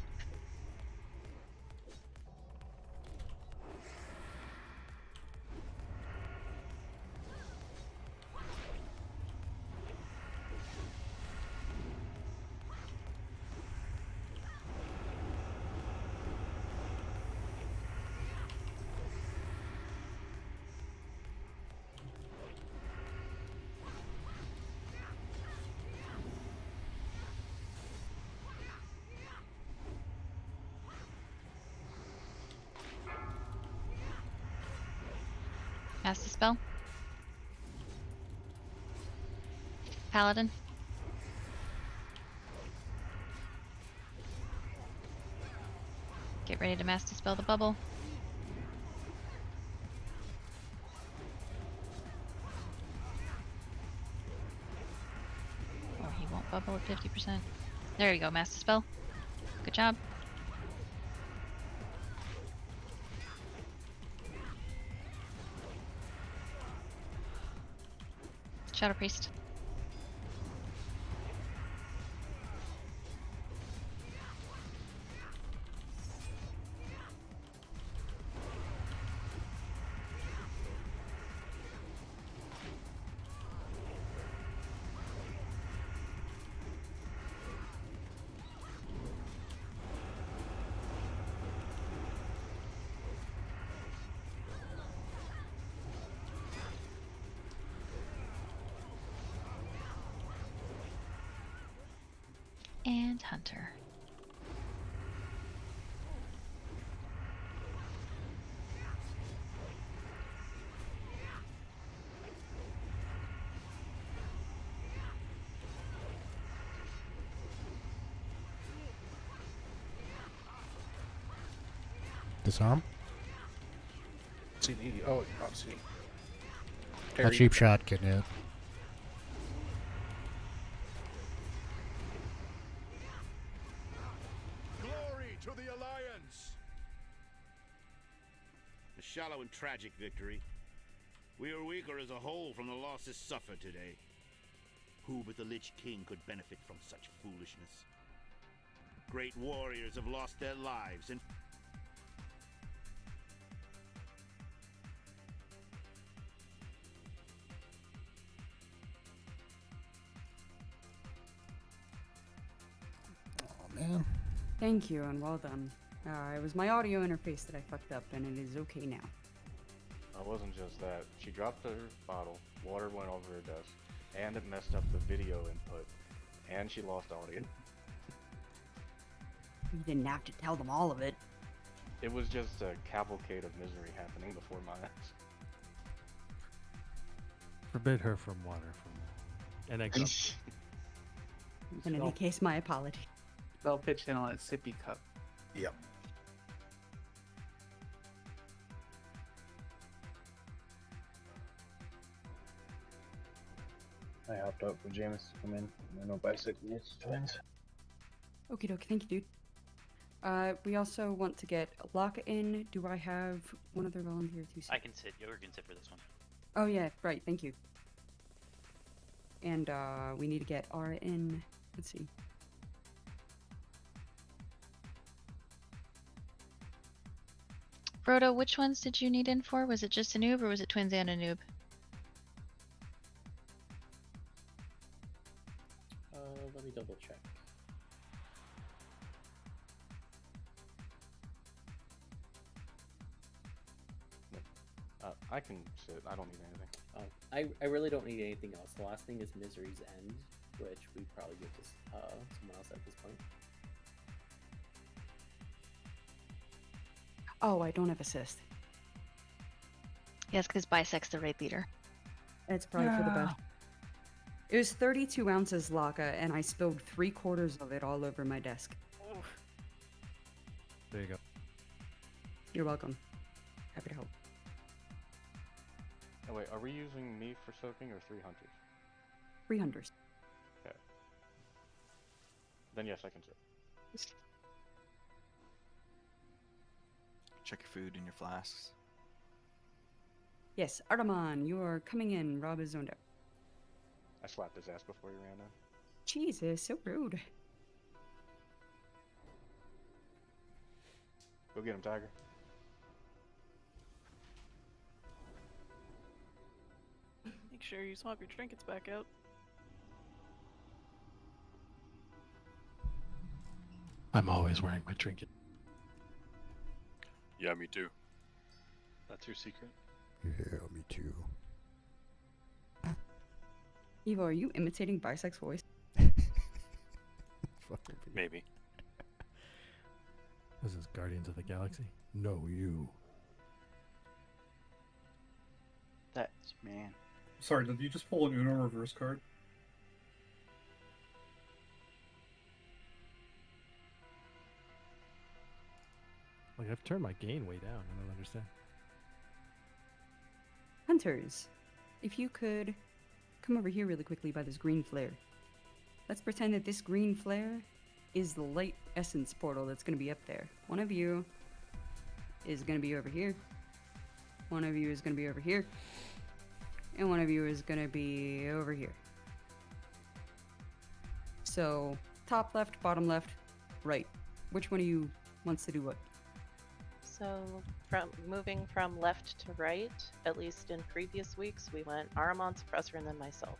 Cast the spell. Paladin. Get ready to mass dispel the bubble. Or he won't bubble at 50%. There you go, mass dispel. Good job. Shadow Priest. And Hunter. Disarm. CD. Oh, not CD. A cheap shot can hit. Glory to the Alliance! A shallow and tragic victory. We are weaker as a whole from the losses suffered today. Who but the Lich King could benefit from such foolishness? Great warriors have lost their lives, and Man. Thank you, and well done. It was my audio interface that I fucked up, and it is okay now. it wasn't just that. She dropped her bottle, water went over her desk, and it messed up the video input, and she lost audio. You didn't have to tell them all of it. It was just a cavalcade of misery happening before my eyes. Forbid her from water and egg cup. In any case, my apology. Spell pitched in on a sippy cup. Yep. I hopped up for Jameis to come in. I know Bicycle needs twins. Okie dokie, thank you, dude. We also want to get lock in. Do I have one other volunteer to sit? I can sit. Yoga can sit for this one. Oh yeah, right, thank you. And we need to get R in. Let's see. Frodo, which ones did you need in for? Was it just a noob or was it twins and a noob? Let me double check. I can sit. I don't need anything. Oh, I really don't need anything else. The last thing is Misery's End, which we probably give to someone else at this point. Oh, I don't have assist. Yes, because Bisect's the raid leader. It's probably for the best. It was 32 ounces Laka, and I spilled 3/4 of it all over my desk. There you go. You're welcome. Happy to help. Oh wait, are we using me for soaking or 3 hunters? 3 hunters. Okay. Then yes, I can sit. Check your food and your flasks. Yes, Ardaman, you are coming in. Rob is zoned out. I slapped his ass before he ran in. Jesus, so rude. Go get him, Tiger. Make sure you swap your trinkets back out. I'm always wearing my trinket. Yeah, me too. That's your secret? Yeah, me too. Evo, are you imitating Bisect's voice? Maybe. This is Guardians of the Galaxy. No, you. That's man. Sorry, did you just pull an Uno reverse card? Like, I've turned my gain way down. I don't understand. Hunters, if you could come over here really quickly by this green flare. Let's pretend that this green flare is the light essence portal that's going to be up there. One of you is going to be over here. One of you is going to be over here. And one of you is going to be over here. So, top left, bottom left, right. Which one of you wants to do what? So, from moving from left to right, at least in previous weeks, we went Aramon, Suppressor, and then myself.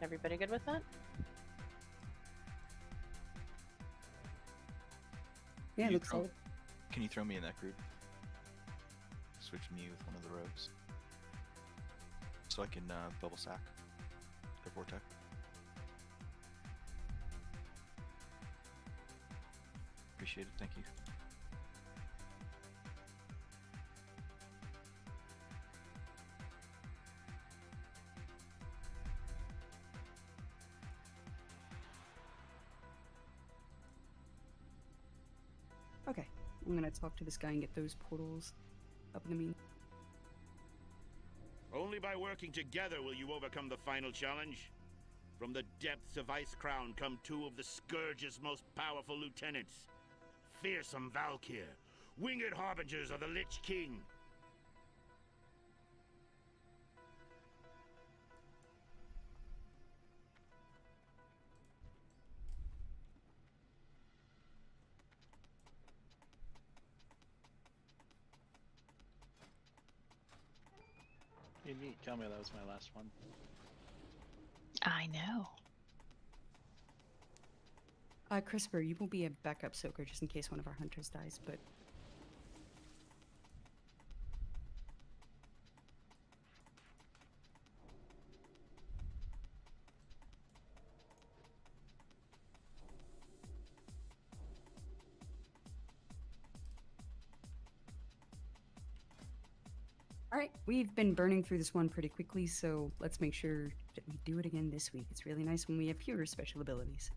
Everybody good with that? Yeah, Can you looks throw- solid. Can you throw me in that group? Switch me with one of the rogues. So I can bubble sack their vortex. Appreciate it, thank you. Okay, I'm gonna talk to this guy and get those portals up in the mean. Only by working together will you overcome the final challenge. From the depths of Ice Crown come two of the Scourge's most powerful lieutenants. Fearsome Valkyr, winged harbingers of the Lich King. Hey, neat. Tell me that was my last one. I know. Crisper, you will be a backup soaker just in case one of our hunters dies, but Alright, we've been burning through this one pretty quickly, so let's make sure that we do it again this week. It's really nice when we have fewer special abilities.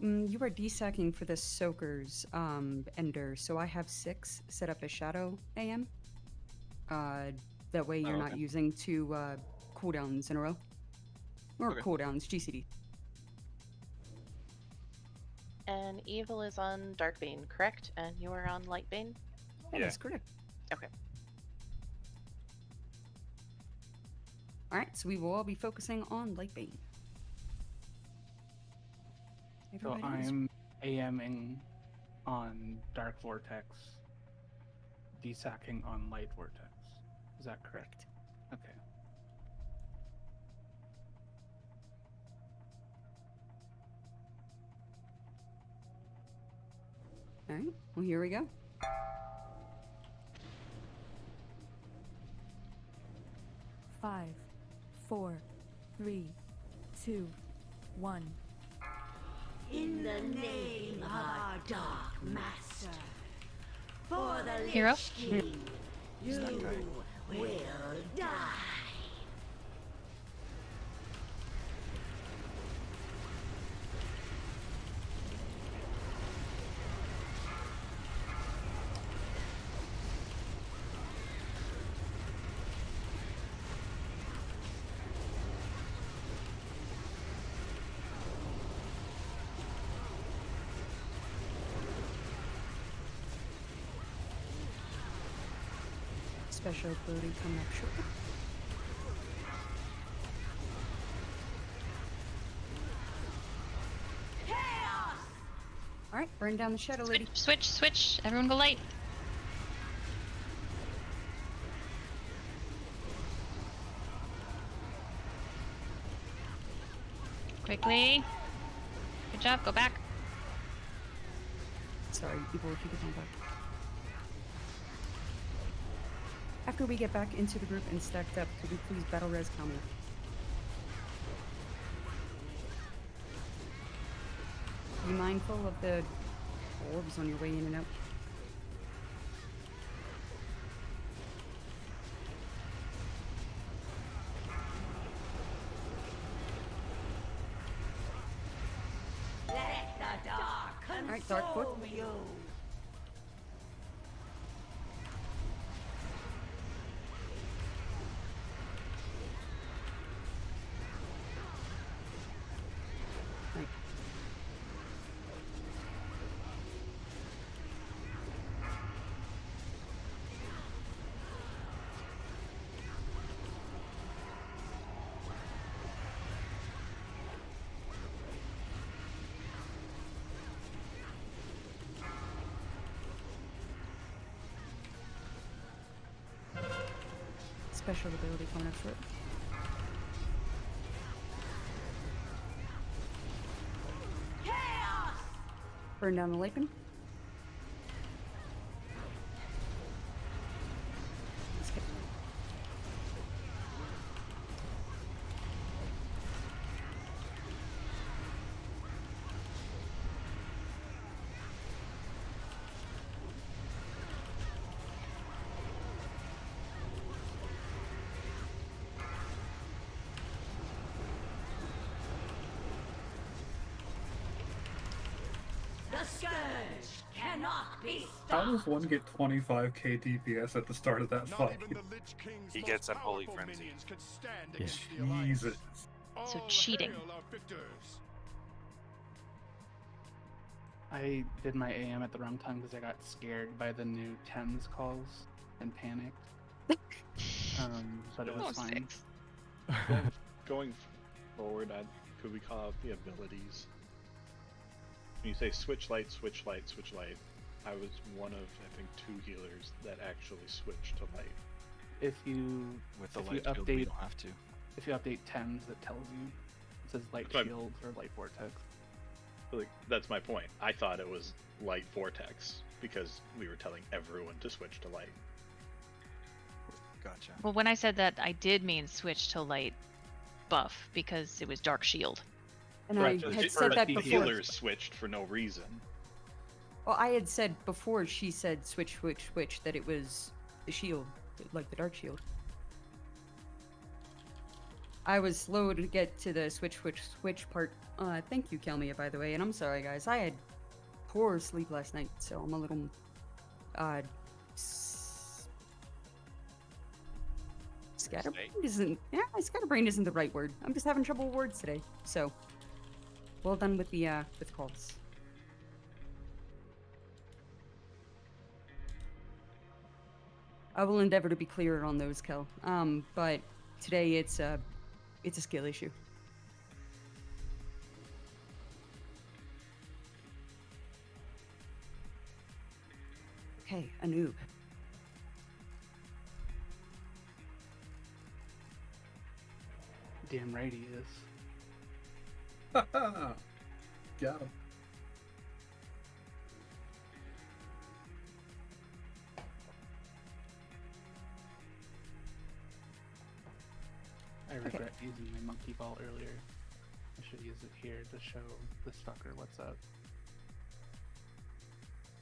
You are desacking for the Soaker's Ender, so I have 6 set up as Shadow AM. That way you're not using 2 cooldowns in a row. Or cooldowns, GCD. And Evil is on Darkbane, correct? And you are on Lightbane? That is correct. Okay. Alright, so we will all be focusing on Lightbane. So Everybody else? I'm AMing on Dark Vortex, desacking on Light Vortex. Is that correct? Okay. Alright, well here we go. Five, 4, 3, 2, 1. In the name of our Dark Master, for the Hero? Lich King, you will die. Special ability coming up shortly. Alright, burn down the Shadow Lady. Switch. Everyone go light. Quickly. Good job, go back. Sorry, people, if you could come back. After we get back into the group and stacked up, could we please battle res Kami? Be mindful of the orbs on your way in and out. Let the dark Alright, Dark Foot. consume you. Right. Special ability coming up short. Burn down the Lapin. Skip. The scourge cannot be How stopped. does one get 25k DPS at the start of that fight? He gets Unholy Frenzy. Jesus. So cheating. I did my AM at the wrong time because I got scared by the new Thames calls and panicked. But it was fine. Going forward, could we call out the abilities? When you say switch light, switch light, switch light, I was one of, I think, 2 healers that actually switched to light. If you With the if light you shield, update, we don't have to. If you update Thames, it tells you. It says light But- shield or light vortex. Like, that's my point. I thought it was light vortex because we were telling everyone to switch to light. Gotcha. Well, when I said that, I did mean switch to light buff because it was dark shield. And Right, I had or said that the before. healers switched for no reason. Well, I had said before she said switch, that it was the shield, like the dark shield. I was slow to get to the switch part. Thank you, Kelmia, by the way. And I'm sorry, guys. I had poor sleep last night, so I'm a little, scatterbrained isn't, scatterbrained isn't the right word. I'm just having trouble with words today. So, well done with the, with calls. I will endeavor to be clearer on those, Kel. But today it's a skill issue. Okay, a noob. Damn right he is. Got him. I regret using my monkey ball earlier. I should use it here to show this fucker what's up.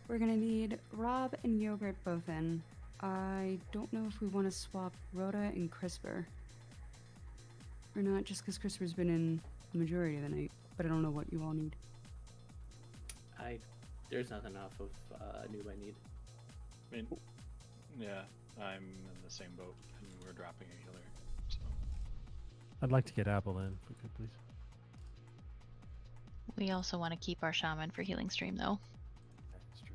We're gonna need Rob and Yogurt both in. I don't know if we want to swap Rhoda and CRISPR. Or not, just because CRISPR's been in the majority of the night. But I don't know what you all need. There's nothing off of noob I need. I mean, yeah, I'm in the same boat, and we're dropping a healer. So I'd like to get Apple in, if we could, please. We also want to keep our shaman for healing stream, though. That's true.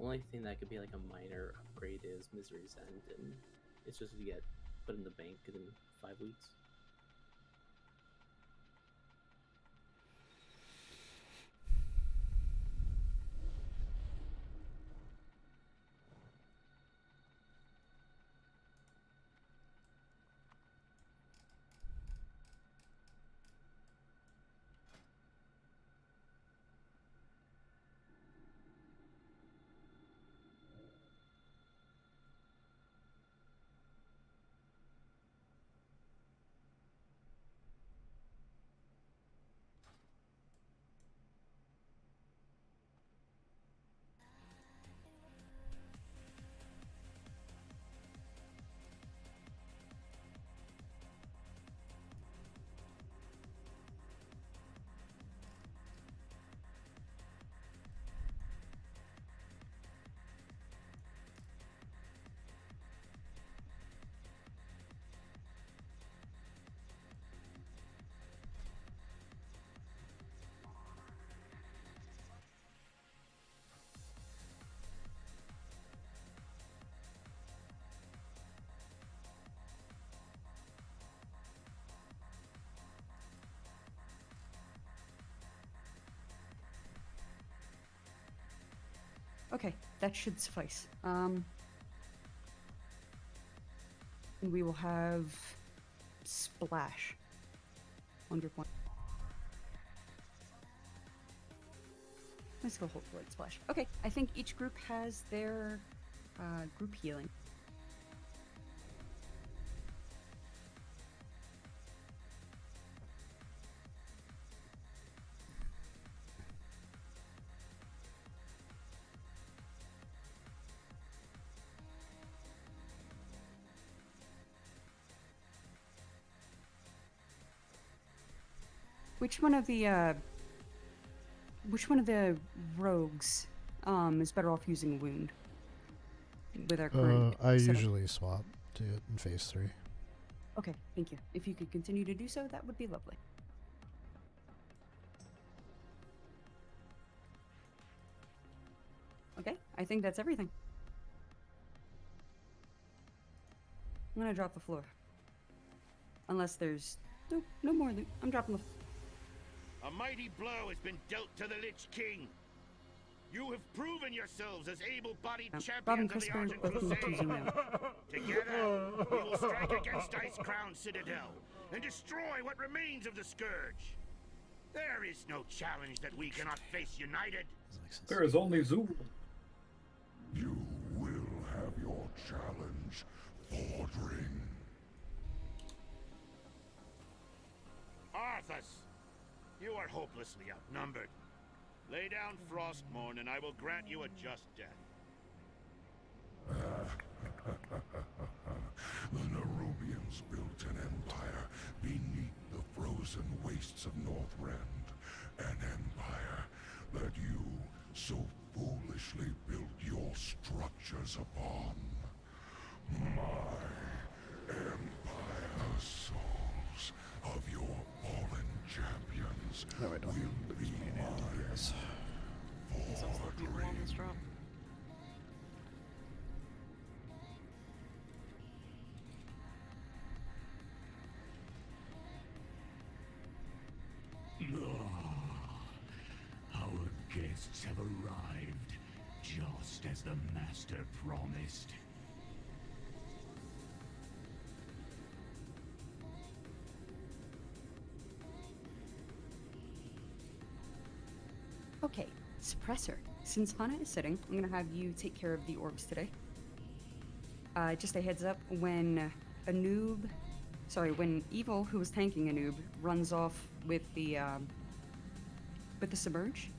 Only thing that could be like a minor upgrade is Misery's End, and it's just to get put in the bank in 5 weeks. Okay, that should suffice. And we will have Splash. 100 points. Let's go hold Light Splash. Okay, I think each group has their group healing. Which one of the rogues is better off using a wound with our current I setup? usually swap to it in phase 3. Okay, thank you. If you could continue to do so, that would be lovely. Okay, I think that's everything. I'm gonna drop the floor. Unless there's no more loot. I'm dropping the A mighty blow has been dealt to the Lich King. You have proven yourselves as able-bodied Robin champions of the Crisper, Argent welcome to Crusade. Zoom out. Together, we will strike against Ice Crown Citadel and destroy what remains of the Scourge. There is no challenge that we cannot face united. There is only Zoom. You will have your challenge, Fordring. Arthas, you are hopelessly outnumbered. Lay down Frostmourne and I will grant you a just death. The Nerubians built an empire beneath the frozen wastes of Northrend. An empire that you so foolishly built your structures upon. My empire souls of your fallen champions No, I don't. will be mine. Sounds like people on this drop. Our guests have arrived, just as the Master promised. Okay, Suppressor. Since Hana is sitting, I'm gonna have you take care of the orbs today. Just a heads up, when when Evil, who was tanking a noob, runs off with the Submerge,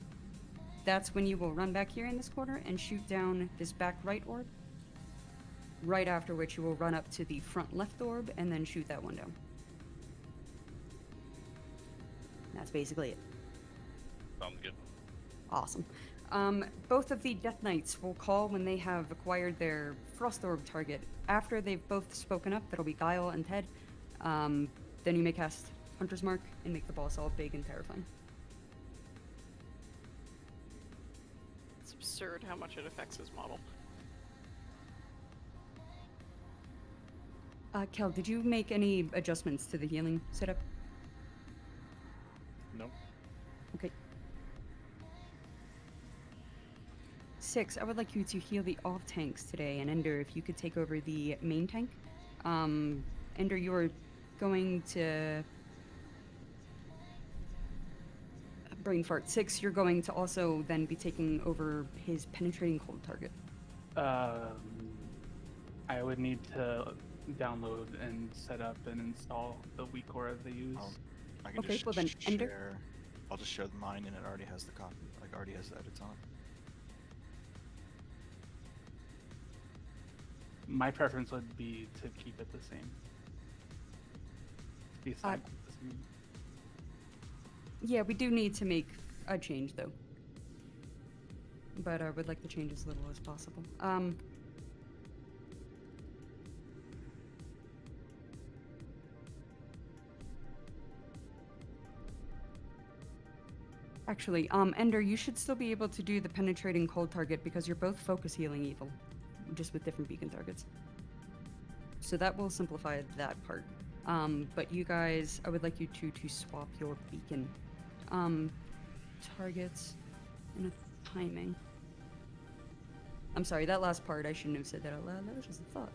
that's when you will run back here in this corner and shoot down this back right orb. Right after which you will run up to the front left orb and then shoot that one down. That's basically it. Sounds good. Awesome. Both of the Death Knights will call when they have acquired their Frost Orb target. After they've both spoken up, that'll be Guile and Ted. Then you may cast Hunter's Mark and make the boss all big and terrifying. It's absurd how much it affects his model. Kel, did you make any adjustments to the healing setup? No. Okay. 6, I would like you to heal the off tanks today, and Ender, if you could take over the main tank. Ender, you are going to... Brain fart. 6, you're going to also then be taking over his penetrating cold target. I would need to download and set up and install the weak aura they use. I can Okay, just well then, Ender? share. I'll just share mine, and it already has the copy. Like already has the edits on it. My preference would be to keep it the same. Be assigned to the same. Yeah, we do need to make a change, though. But I would like to change as little as possible. Actually, Ender, you should still be able to do the penetrating cold target because you're both focus healing Evil, just with different beacon targets. So that will simplify that part. But you guys, I would like you to swap your beacon targets and a timing. I'm sorry, that last part, I shouldn't have said that out loud. That was just a thought.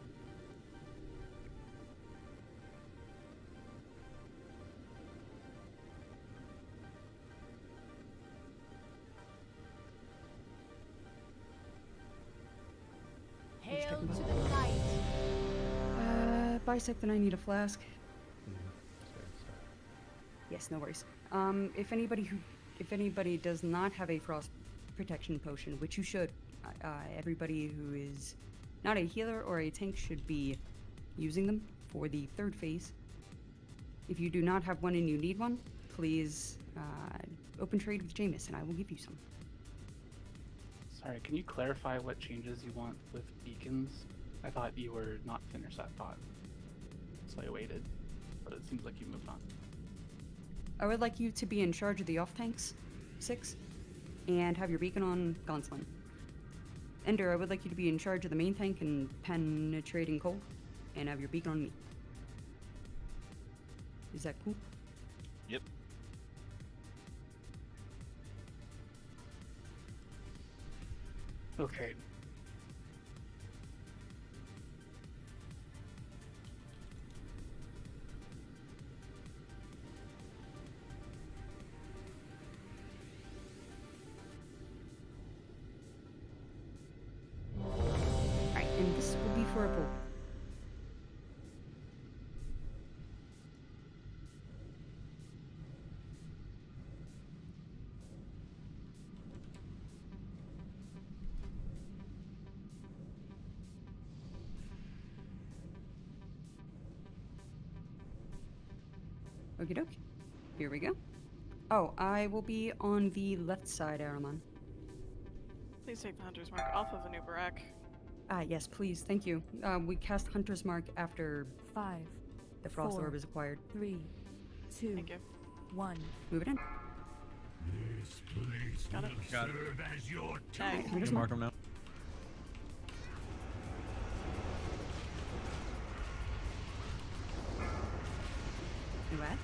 Hail to the light. Bisect, and I need a flask. Yes, no worries. If anybody does not have a frost protection potion, which you should, everybody who is not a healer or a tank should be using them for the third phase. If you do not have one and you need one, please open trade with Jameis and I will give you some. Sorry, can you clarify what changes you want with beacons? I thought you were not finished that thought, so I waited, but it seems like you moved on. I would like you to be in charge of the off tanks, 6, and have your beacon on Gonslin. Ender, I would like you to be in charge of the main tank and penetrating cold, and have your beacon on me. Is that cool? Yep. Okay. Alright, and this will be for a pool. Okie doke. Here we go. Oh, I will be on the left side, Araman. Please take the Hunter's Mark off of Anubarak. Yes, please. Thank you. We cast Hunter's Mark after 5. The Frost 4, Orb is acquired. 3, 2, Thank you. 1. Move it in. This place Got it. will Got it. serve as your Nice. tomb. Just mark them now. Do what?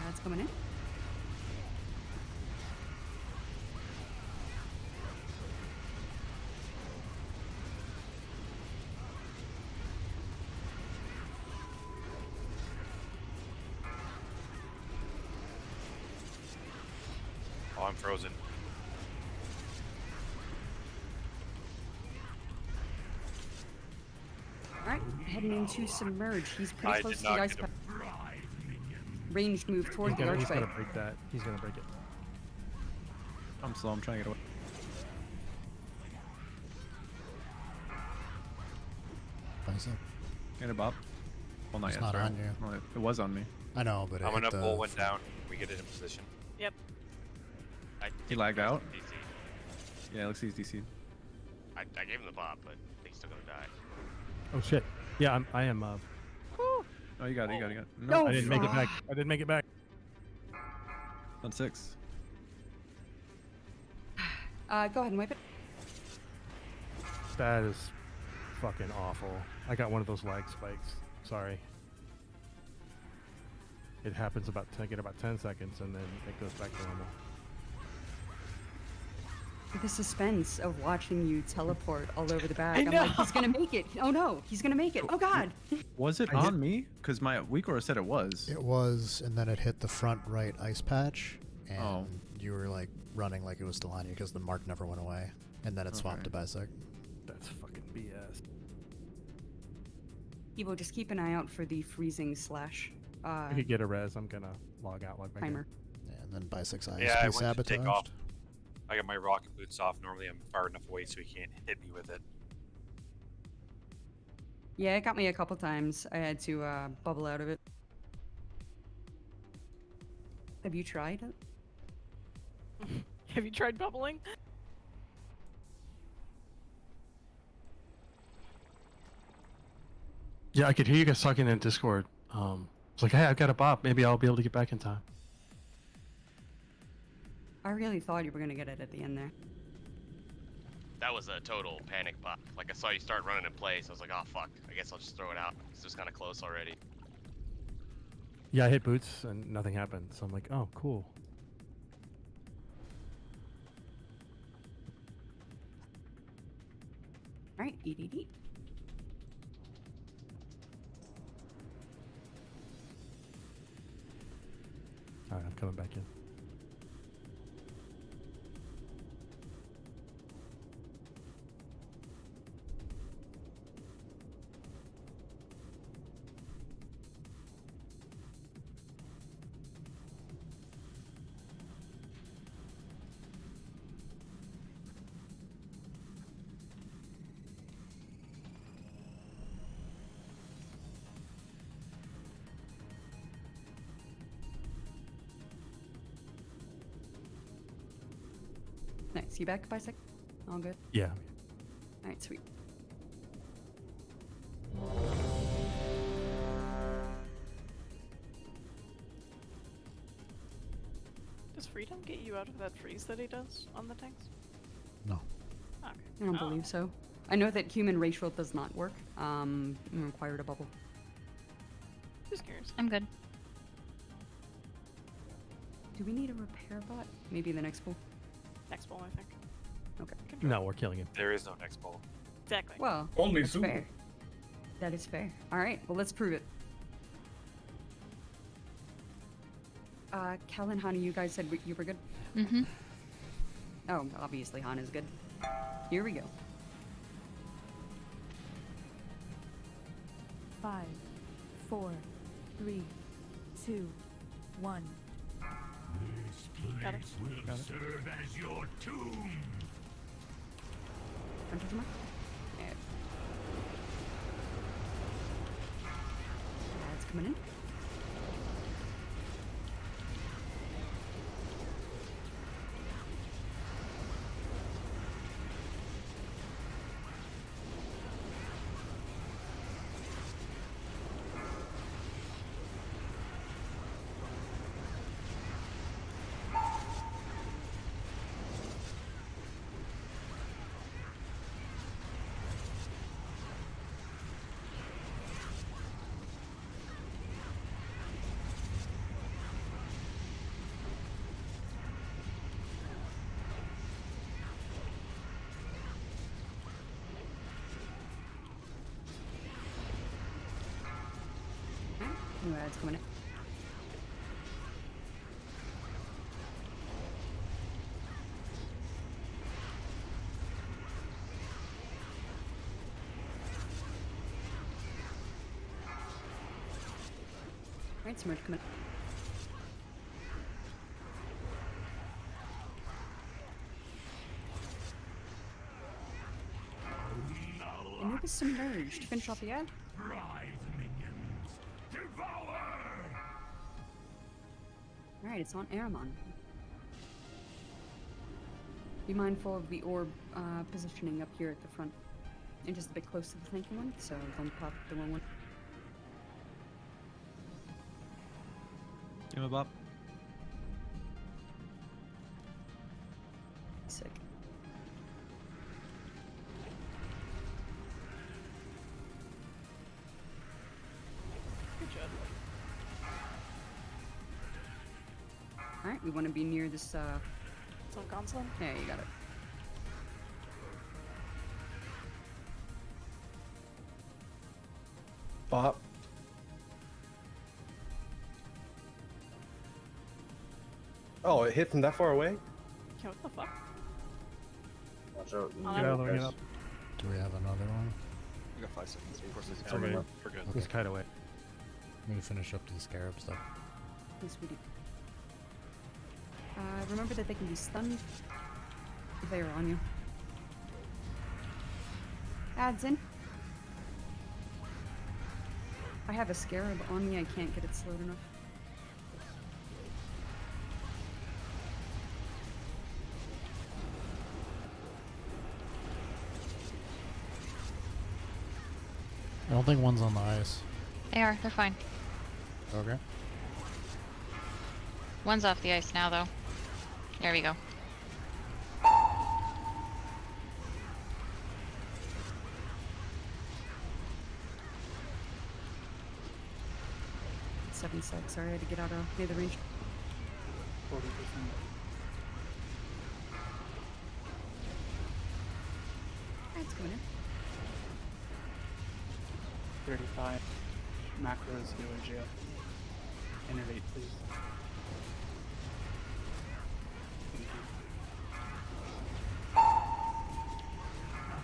That's coming in. Oh, I'm frozen. Alright, heading into Submerge. He's pretty I close did to the not ice get him. Ranged move toward the He's archway. gonna break that. He's gonna break it. I'm slow. I'm trying to get away. Bicep. Get it, Bob. Well, not It's yet. not sorry. on you. Well, it was on me. I know, but I'm it gonna hit pull the one down. We get it in position. Yep. He lagged out. DC. Yeah, it looks like he's DC. I gave him the pop, but he's still gonna die. Oh shit. Yeah, I am. Oh, you got it. You got it. You got it. No, I didn't make it back. I didn't make it back. On 6. Go ahead and wipe it. That is fucking awful. I got one of those lag spikes. Sorry. It happens about 10 seconds and then it goes back to normal. The suspense of watching you teleport all over the back. I I'm like, know. he's gonna make it. Oh no, he's gonna make it. Oh god. Was it on me? Because my weak aura said it was. It was, and then it hit the front right ice patch, and Oh. you were like running like it was still on you because the mark never went away, and then it swapped to bisect. That's fucking BS. Evo, just keep an eye out for the freezing slash I could get a res. I'm gonna log out, log back in. timer. Yeah, and then bisect's ISP Yeah, I went to sabotaged. take off. I got my rocket boots off. Normally I'm far enough away so he can't hit me with it. Yeah, it got me a couple times. I had to bubble out of it. Have you tried it? Have you tried bubbling? Yeah, I could hear you guys talking in Discord. It's like, hey, I've got a bop. Maybe I'll be able to get back in time. I really thought you were gonna get it at the end there. That was a total panic pop. Like I saw you start running in place. I was like, oh fuck. I guess I'll just throw it out. It's just kind of close already. Yeah, I hit boots and nothing happened. So I'm like, oh, cool. Alright, EDD. Alright, I'm coming back in. Nice. You back, Bisect? All good? Yeah. Alright, sweet. Does Freedom get you out of that freeze that he does on the tanks? No. Okay. I don't believe so. I know that human racial does not work. It required a bubble. Just curious. I'm good. Do we need a repair bot? Maybe the next pool? Next ball, I think. Okay. No, we're killing him. There is no next ball. Exactly. Well, Only that's Zoo. fair. That is fair. Alright, well, let's prove it. Cal and Hana, you guys said you were good? Mm-hmm. Oh, obviously Hana's good. Here we go. 5, 4, 3, 2, 1. This Got it. place will serve as your tomb. Don't touch him. Yeah. It's coming in. New ads coming in. Alright, Submerge coming in. Anubis submerged. Finish off the ad. Alright, it's on Aramon. Be mindful of the orb positioning up here at the front. And just a bit close to the flanking one, so don't pop the wrong one. Give him a bop. Sick. Good job. Alright, we want to be near this, It's on console? Yeah, you got it. Bop. Oh, it hit from that far away? Yeah, what the fuck? Watch out. Get out, get out. Do we have another one? We got 5 seconds. Of course, it's Okay. We're good. Let's kite away. Let me finish up the scarab stuff. Yes, we do. Remember that they can be stunned if they are on you. Adds in. I have a scarab on me, I can't get it slowed enough. I don't think one's on the ice. They are. They're fine. Okay. One's off the ice now, though. There we go. Seven seconds. Sorry, I had to get out of near the range. 40%. That's coming in. 35. Macros UAG. Innovate, please. Thank you.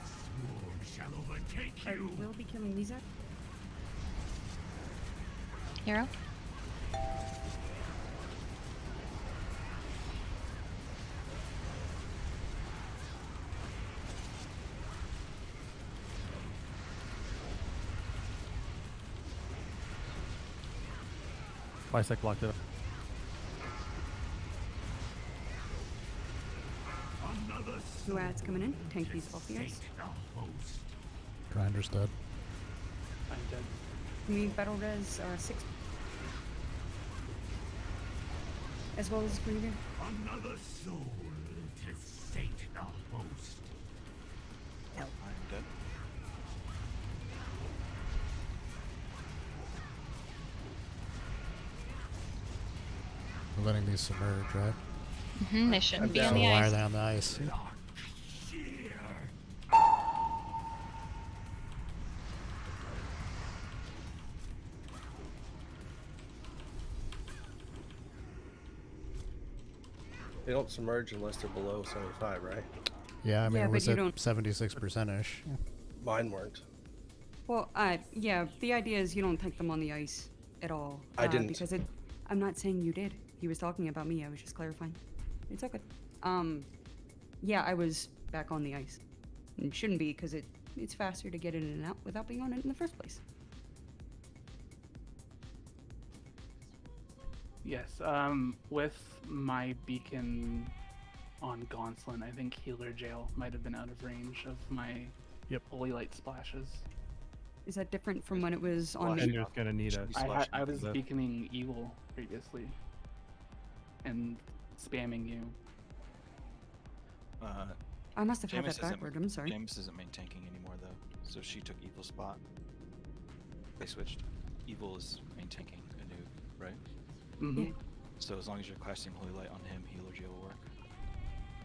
Swarm shall overtake Alright, you. we will be killing these out. Hero? Bisect locked it up. Another New ads coming in. Tank these off the ice. Grinder's dead. I'm dead. Me battle res 6. As well as Grieving. Another soul to sate the host. I'm dead. We're letting these submerge, right? They shouldn't be So on the why are ice. they on the ice? They don't submerge unless they're below 75, right? Yeah, I mean, Yeah, it but was you at don't- 76%-ish. Mine weren't. Well, yeah, the idea is you don't take them on the ice at all. I didn't. Because I'm not saying you did. He was talking about me. I was just clarifying. It's okay. Yeah, I was back on the ice. It shouldn't be because it's faster to get in and out without being on it in the first place. Yes, with my beacon on Gonslin, I think Healer Jail might have been out of range of my Holy Light splashes. Is that different from when it was on And me? you're gonna need a. I was beaconing Evil previously and spamming you. I must have had Jameis that backward, I'm sorry. James isn't main tanking anymore though, so she took Evil's spot. They switched. Evil is main tanking anew, right? Mm-hmm. So as long as you're casting Holy Light on him, Healer Jail will work.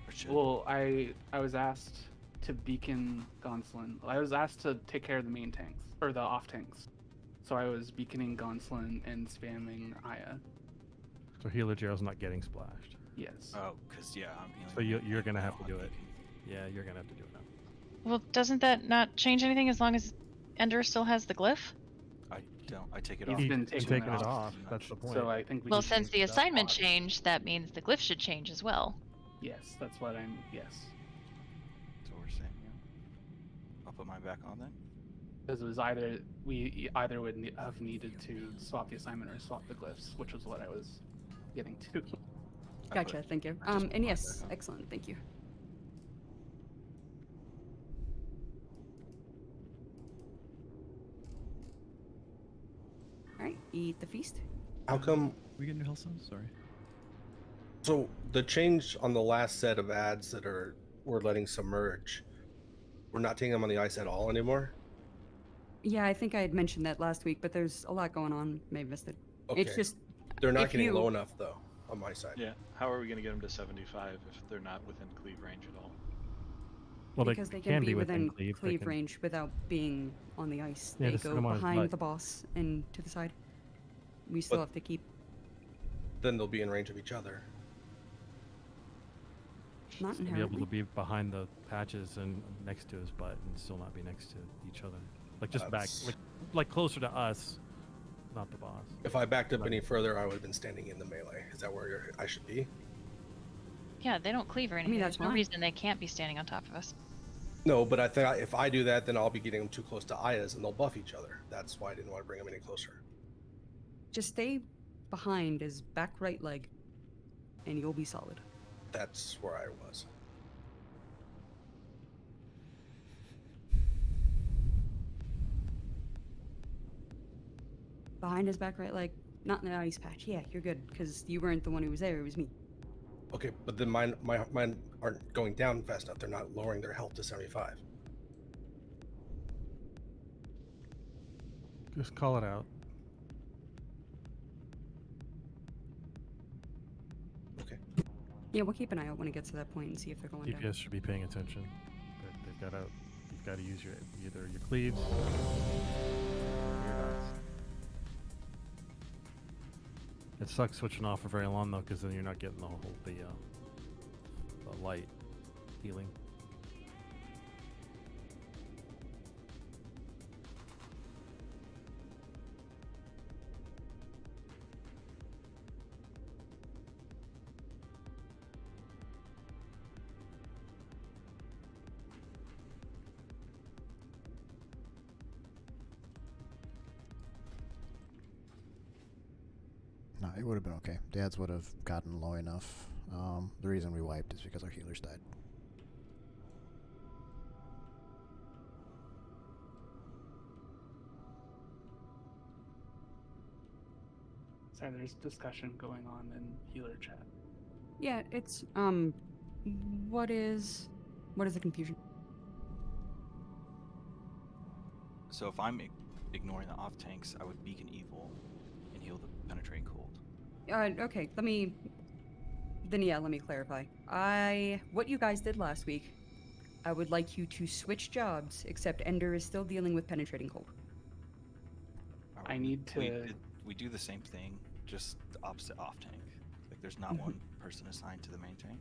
Or should. Well, I was asked to beacon Gonslin. I was asked to take care of the main tanks or the off tanks. So I was beaconing Gonslin and spamming Aya. So Healer Gerald's not getting splashed. Yes. Oh, because yeah, I'm healing. So you're gonna have to do it. Yeah, you're gonna have to do it now. Well, doesn't that not change anything as long as Ender still has the glyph? I don't. I take it He's off. been taking it off. That's the point. So I think we Well, can since change the that assignment spot. changed, that means the glyph should change as well. Yes, that's what I'm. Yes. That's what we're saying. Yeah. I'll put mine back on then. Because it was either we either would have needed to swap the assignment or swap the glyphs, which was what I was getting to. Gotcha, thank you. And yes, excellent, thank you. Alright, eat the feast. How come? We getting your health stones? Sorry. So the change on the last set of ads that we're letting submerge, we're not taking them on the ice at all anymore. Yeah, I think I had mentioned that last week, but there's a lot going on. May have missed it. Okay. It's just They're not if getting you- low enough though on my side. Yeah. How are we going to get them to 75 if they're not within cleave range at all? Well, because they can be within cleave range without being on the ice. Yeah, They just go come on his behind butt. the boss and to the side. We still But- have to keep. Then they'll be in range of each other. Not Be able inherently. to be behind the patches and next to his butt and still not be next to each other. Like just That's- back, like closer to us, not the boss. If I backed up any further, I would have been standing in the melee. Is that where I should be? Yeah, they don't cleave or anything. that's There's no fine. reason they can't be standing on top of us. No, but I think if I do that, then I'll be getting them too close to Aya's and they'll buff each other. That's why I didn't want to bring them any closer. Just stay behind his back right leg, and you'll be solid. That's where I was. Behind his back right leg, not in the ice patch. Yeah, you're good, because you weren't the one who was there. It was me. Okay, but then mine aren't going down fast enough. They're not lowering their health to 75. Just call it out. Yeah, we'll keep an eye out when it gets to that point and see if they're going down. DPS should be paying attention. They've got to. You've got to use either your cleaves. Or your dots. It sucks switching off for very long though, because then you're not getting the light healing. No, it would have been okay. Dad's would have gotten low enough. The reason we wiped is because our healers died. Sorry, there's discussion going on in healer chat. Yeah, it's what is the confusion? So if I'm ignoring the off tanks, I would beacon evil and heal the penetrating cold. Okay, let me clarify. What you guys did last week, I would like you to switch jobs, except Ender is still dealing with penetrating cold. I need to. We do the same thing, just the opposite off tank. Like there's not one person assigned to the main tank.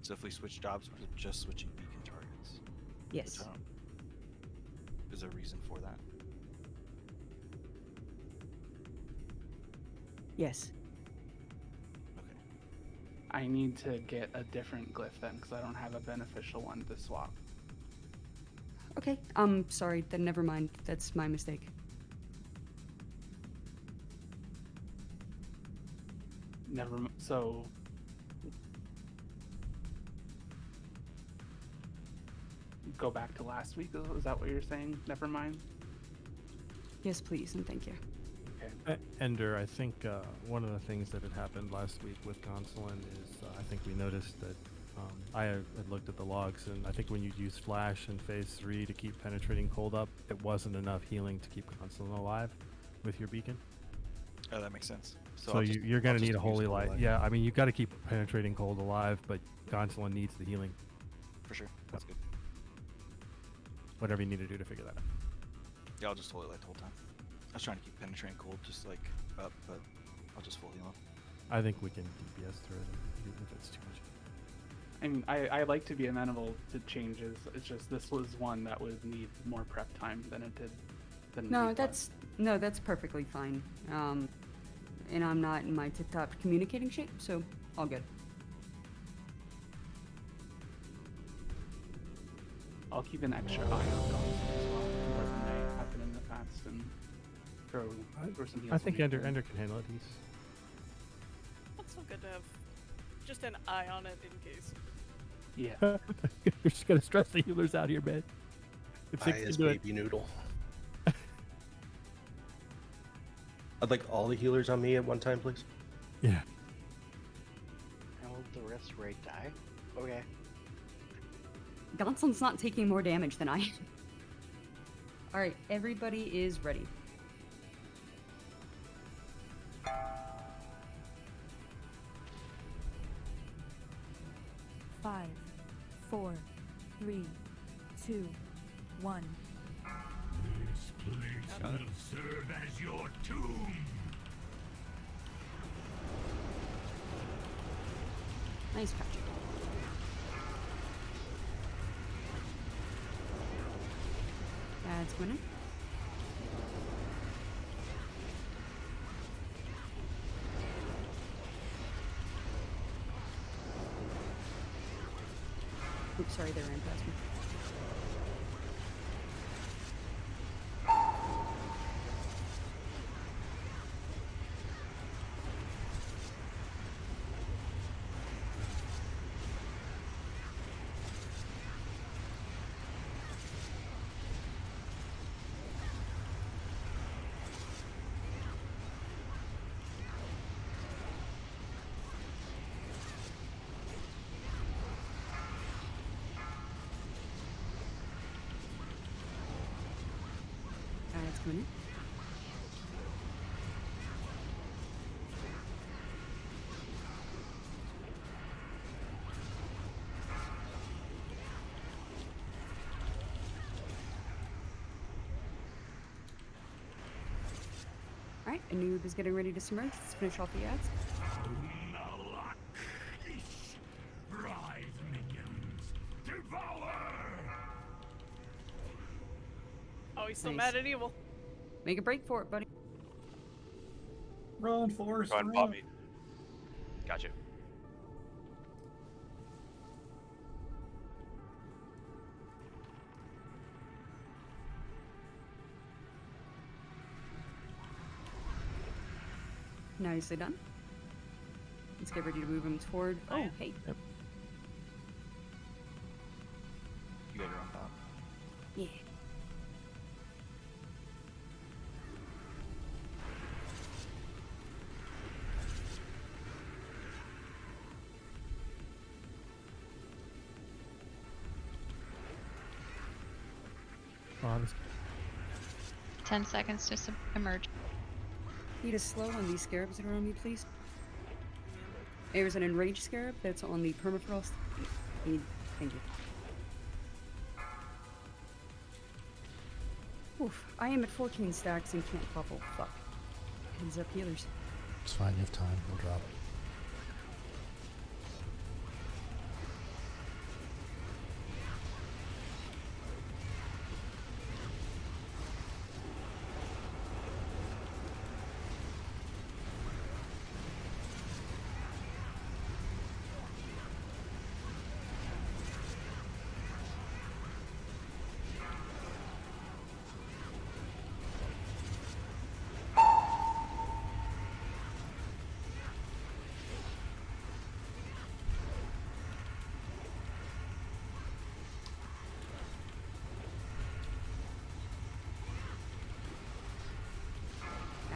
So if we switch jobs, we're just switching beacon targets. Yes. Is there a reason for that? Yes. Okay. I need to get a different glyph then, because I don't have a beneficial one to swap. Okay. Sorry. Then never mind. That's my mistake. So. Go back to last week. Is that what you're saying? Never mind. Yes, please, and thank you. Okay. Ender, I think one of the things that had happened last week with Gonsolin is I think we noticed that I had looked at the logs, and I think when you use Flash in Phase 3 to keep penetrating cold up, it wasn't enough healing to keep Gonsolin alive with your beacon. Oh, that makes sense. So you're going to need a Holy Light. Yeah, I mean, you've got to keep penetrating cold alive, but Gonsolin needs the healing. For sure. That's good. Whatever you need to do to figure that out. Yeah, I'll just Holy Light the whole time. I was trying to keep penetrating cold just like up, but I'll just full heal him. I think we can DPS through it even if it's too much. I mean, I like to be amenable to changes. It's just this was one that would need more prep time than it did. That's perfectly fine. And I'm not in my tip-top communicating shape, so all good. I'll keep an extra eye on Gonsolin as well, more than I have been in the past, and throw some heals. I think Ender can handle it. That's so good to have just an eye on it in case. Yeah. You're just gonna stress the healers out here, man. I is baby noodle. I'd like all the healers on me at one time, please. Yeah. How will the rest raid die? Okay. Gonsolin's not taking more damage than I am. Alright, everybody is ready. Five, 4, 3, 2, 1. This place will serve as your tomb. Nice patch. That's winning. Oops, sorry, they ran past me. That's winning. Alright, a noob is getting ready to submerge. Let's finish off the ads. Rise, minions! Devour! Oh, he's still Nice. mad at evil. Make a break for it, buddy. Run, Forrest, Run, run. Bobby. Gotcha. Nicely done. Let's get ready to move him toward. Oh, hey. You guys are on top. Yeah. Honest. 10 seconds to emerge. Need a slow on these scarabs that are on me, please. There's an enraged scarab that's on the permafrost. Thank you. Oof, I am at 14 stacks and can't pop. Oh, fuck. Heads up, healers. It's fine, you have time. We'll drop.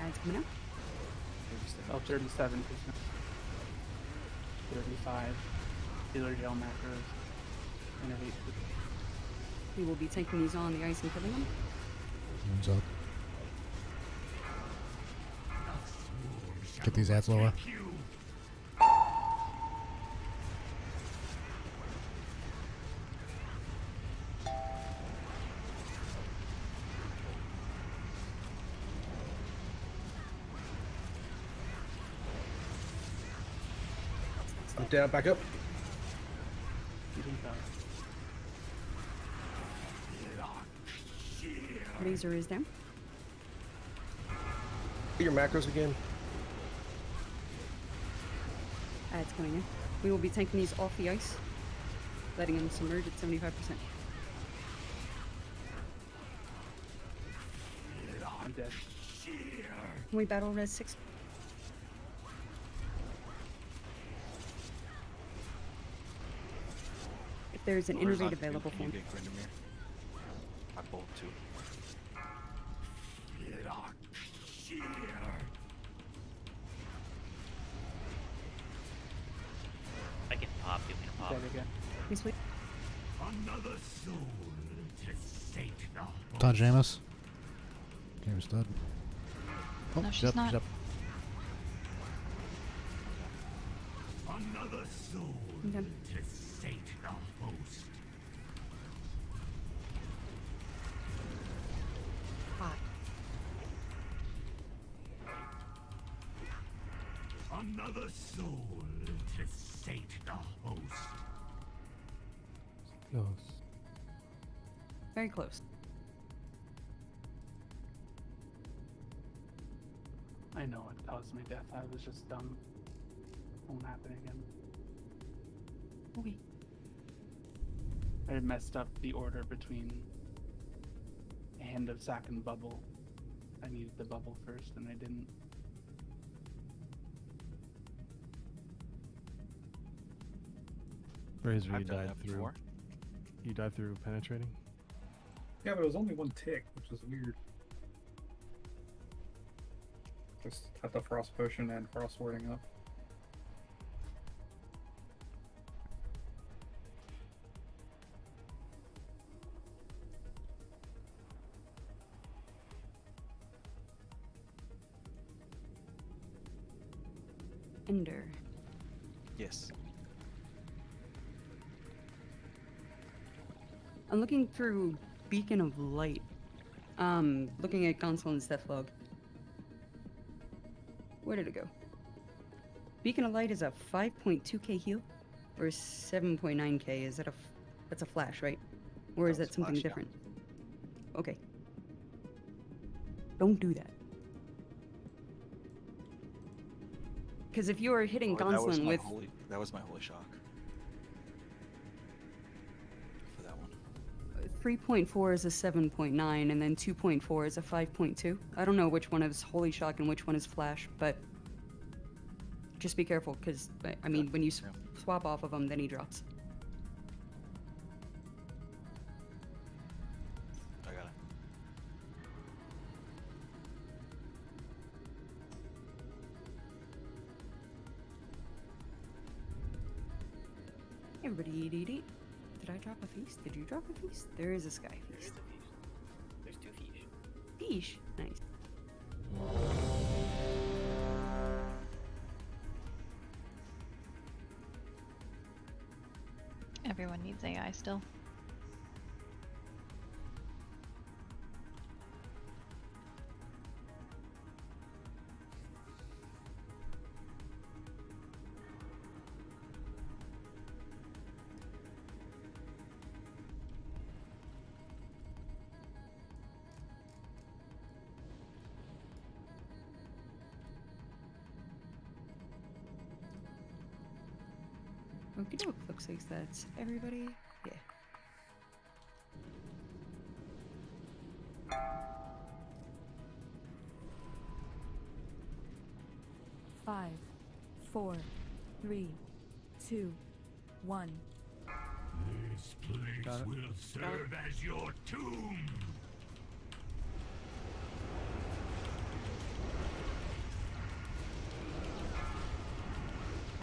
It's coming out. Oh, 37%. 35. Healer gel macros. Innovate. We will be taking these on the ice and killing them. Moon's up. Get these ads lower. I'm down, back up. Razor is down. Get your macros again. It's coming in. We will be taking these off the ice, letting them submerge at 75%. I'm dead. Can we battle res 6? If there's an Where's innervate on available two? for Can me. you get Grindomir? I pulled 2. I can pop, you can pop. Dead again. Please wait. Another soul to sate the Dodge Jameis. Game's dead. Oh, No, she's not. Another soul Okay. to sate the host. Hot. Another soul to sate the host. Close. Very close. I know it caused my death. I was just dumb. Won't happen again. Okay. I messed up the order between Hand of Sack and Bubble. I needed the bubble first, and I didn't. Razor, you I've done died that through. before. You died through penetrating. Yeah, but it was only one tick, which is weird. Just had the frost potion and frost warding up. Ender. Yes. I'm looking through Beacon of Light. Looking at Gonsolin's death log. Where did it go? Beacon of Light is a 5.2k heal, or 7.9k. Is that that's a flash, right? Or is that something flash, yeah. different? Okay. Don't do that. Because if you are hitting Oh, that was Gonsolin my with holy. That was my holy shock. For that one. 3.4 is a 7.9, and then 2.4 is a 5.2. I don't know which one is Holy Shock and which one is Flash, but just be careful, because, I mean, when you swap off of him, then he drops. I got it. Everybody eat, eat, eat. Did I drop a feast? Did you drop a feast? There is a sky feast. Sheesh. Nice. Everyone needs AI still. Okie doke. Looks like that's everybody. Yeah. Five, 4, 3, 2, 1. This place will serve as your tomb.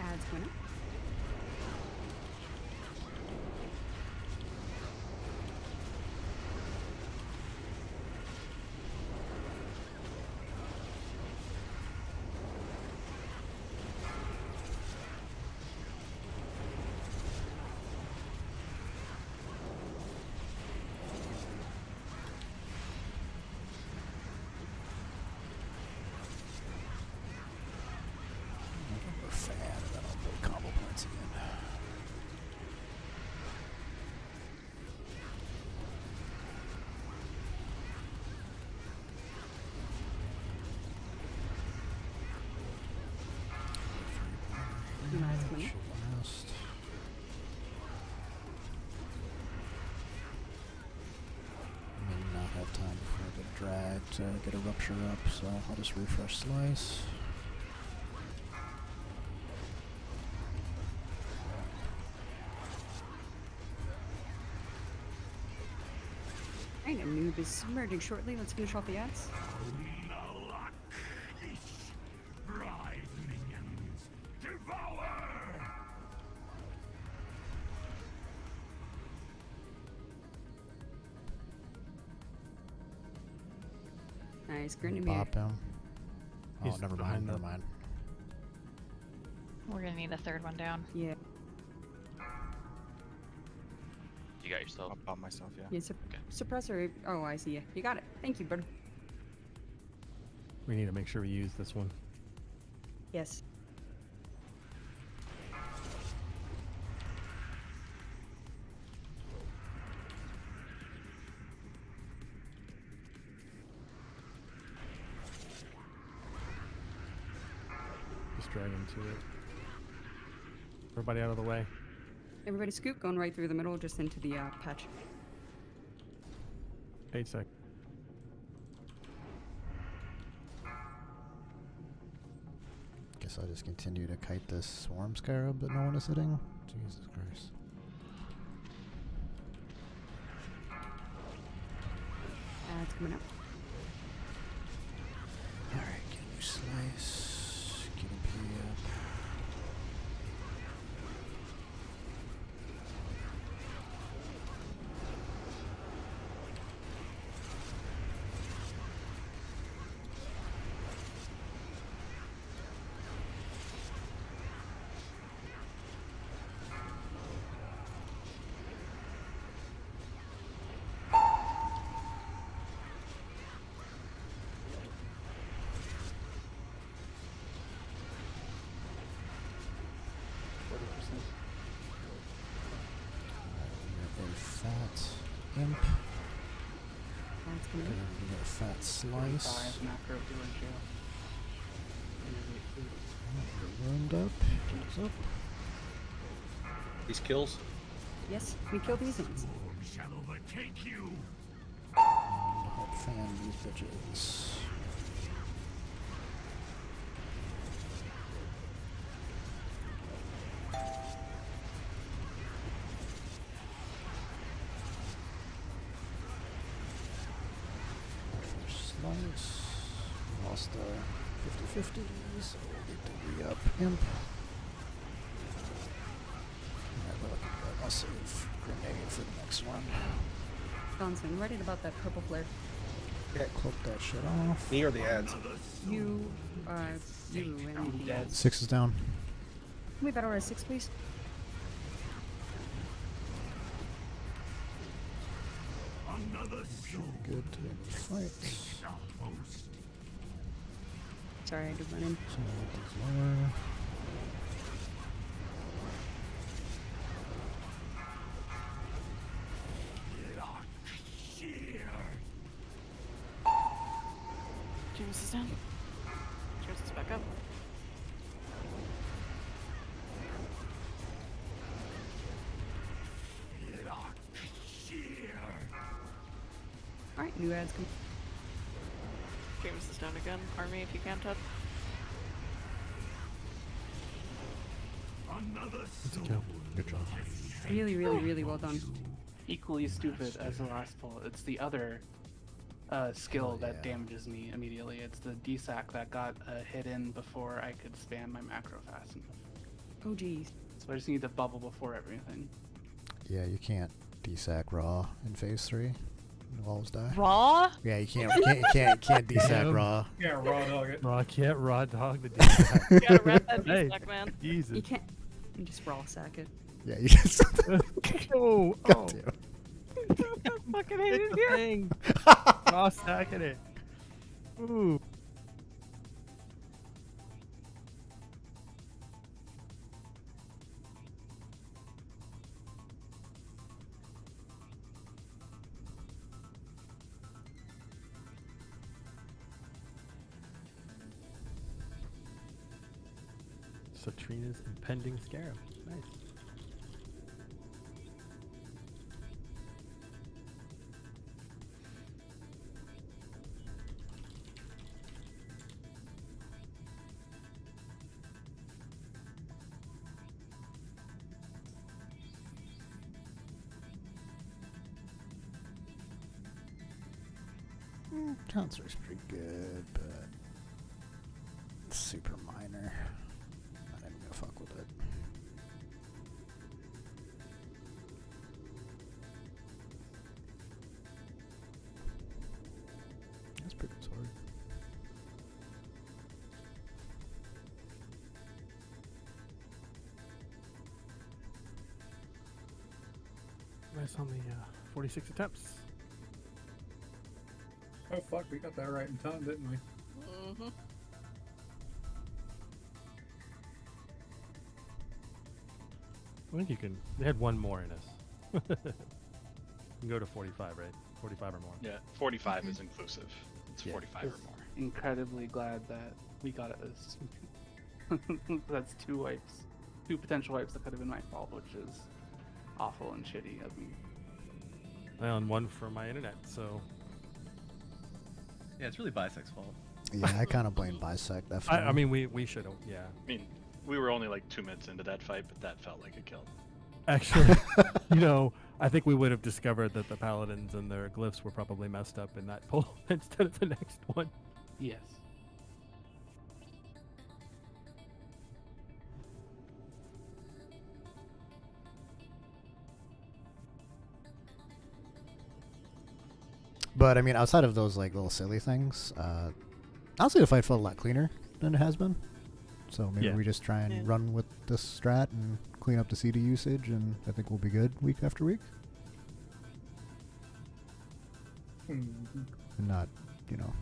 Ads winner. Fan, and then I'll put combo points again. Ads winner. Shoot last. May not have time before I get dragged to get a rupture up, so I'll just refresh slice. Alright, a noob is merging shortly. Let's finish off the ads. Rise, minions, devour! Nice. Grin to me. Pop him. Oh, He's never mind, behind never the- mind. We're gonna need a third one down. Yeah. You got yourself. I'll pop myself, yeah. Yeah, suppressor. Oh, I see you. You got it. Thank you, brother. We need to make sure we use this one. Yes. Just drag him to it. Everybody out of the way. Everybody scoop, going right through the middle, just into the patch. 8 seconds. Guess I'll just continue to kite this swarm scarab that no one is hitting. Jesus Christ. Ads coming up. Alright, get you slice. Get him P up. Imp. That's coming Gonna get a fat slice. 5 macro healing jail. You're wound up. Heals up. These kills. Yes, we killed these ones. Shall overtake you. Help fan these bitches. Slice. Lost 50-50, so we'll get to re-up Imp. Alright, we're looking good. I'll save grenade for the next one. Johnson, right at about that purple flare. Yeah, cloak that shit off. Me or the ads? You and the ads. 6 is down. Can we battle res 6, please? Good to end the fight. Sorry, I did run in. So these lower. James is down. James is back up. Alright, new ads come. James is down again. Army, if you can, Ted. Good job. Really, really, really well done. Equally stupid as the last pull. It's the other skill that damages me immediately. It's the DSAC that got a hit in before I could spam my macro fast enough. Oh geez. So I just need to bubble before everything. Yeah, you can't DSAC raw in phase 3. You'll always die. Raw? Yeah, you can't DSAC raw. Yeah, raw dog it. Raw can't raw dog the DSAC. You gotta wrap that Hey, DSAC, man. Jesus. You can't. You just raw sack it. Yeah, you just. Oh, God damn. I fucking hate it here. Thing. Raw sacking it. Ooh. Satrina's impending scarab. Nice. Counselor's pretty good, but it's super minor. Not even gonna fuck with it. That's pretty good sword. Nice on the 46 attempts. Oh fuck, we got that right in time, didn't we? Mm-hmm. I think you can. They had one more in us. You can go to 45, right? 45 or more. Yeah, 45 is inclusive. It's Yeah. 45 or more. Incredibly glad that we got it as that's 2 wipes. 2 potential wipes that could have been my fault, which is awful and shitty of me. I own one for my internet, so. Yeah, it's really Bisect's fault. Yeah, I kind of blame Bisect. Definitely. I mean, we should have, yeah. I mean, we were only like 2 minutes into that fight, but that felt like a kill. Actually, you know, I think we would have discovered that the paladins and their glyphs were probably messed up in that pull instead of the next one. Yes. But I mean, outside of those like little silly things, honestly, the fight felt a lot cleaner than it has been. So maybe we just try and run with this strat and clean up the CD usage, and I think we'll be good week after week. And not, you know,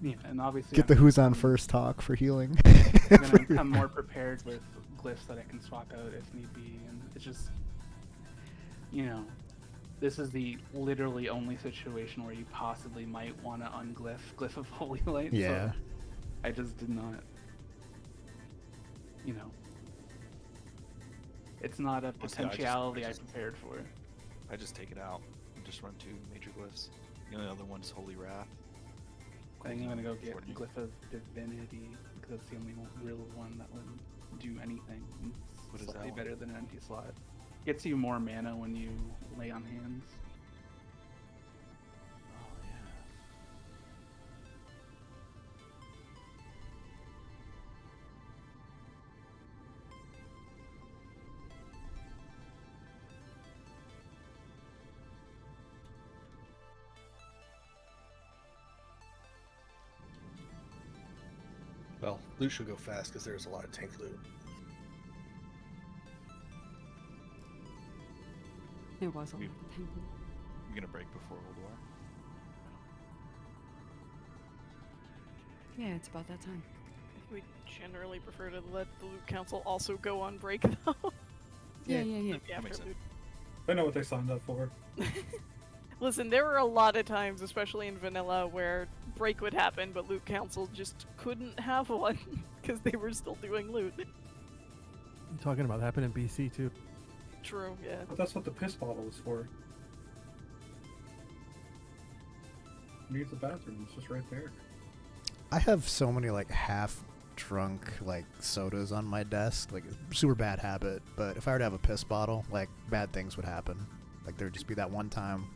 Yeah, and obviously get the who's on first talk for healing. I'm gonna come more prepared with glyphs that I can swap out if need be, and it's just, you know, this is the literally only situation where you possibly might want to Glyph of Holy Light. Yeah. So I just did not, you know, it's not a Honestly, I potentiality I just- prepared for. I just take it out and just run 2 major glyphs. The only other one is Holy Wrath. I think I'm gonna go get Courtney. Glyph of Divinity because that's the only real one that would do anything. It's What is that slightly one? better than an empty slot. Gets you more mana when you lay on hands. Oh yeah. Well, loot should go fast because there's a lot of tank loot. There was a lot of tank. I'm gonna break before World War. Yeah, it's about that time. We generally prefer to let the Loot Council also go on break, though. Yeah. That makes sense. They know what they signed up for. Listen, there were a lot of times, especially in vanilla, where break would happen, but Loot Council just couldn't have one because they were still doing loot. You talking about happened in BC too? True, yeah. But that's what the piss bottle is for. Needs the bathroom. It's just right there. I have so many like half drunk like sodas on my desk, like super bad habit. But if I were to have a piss bottle, like bad things would happen. Like there would just be that one time.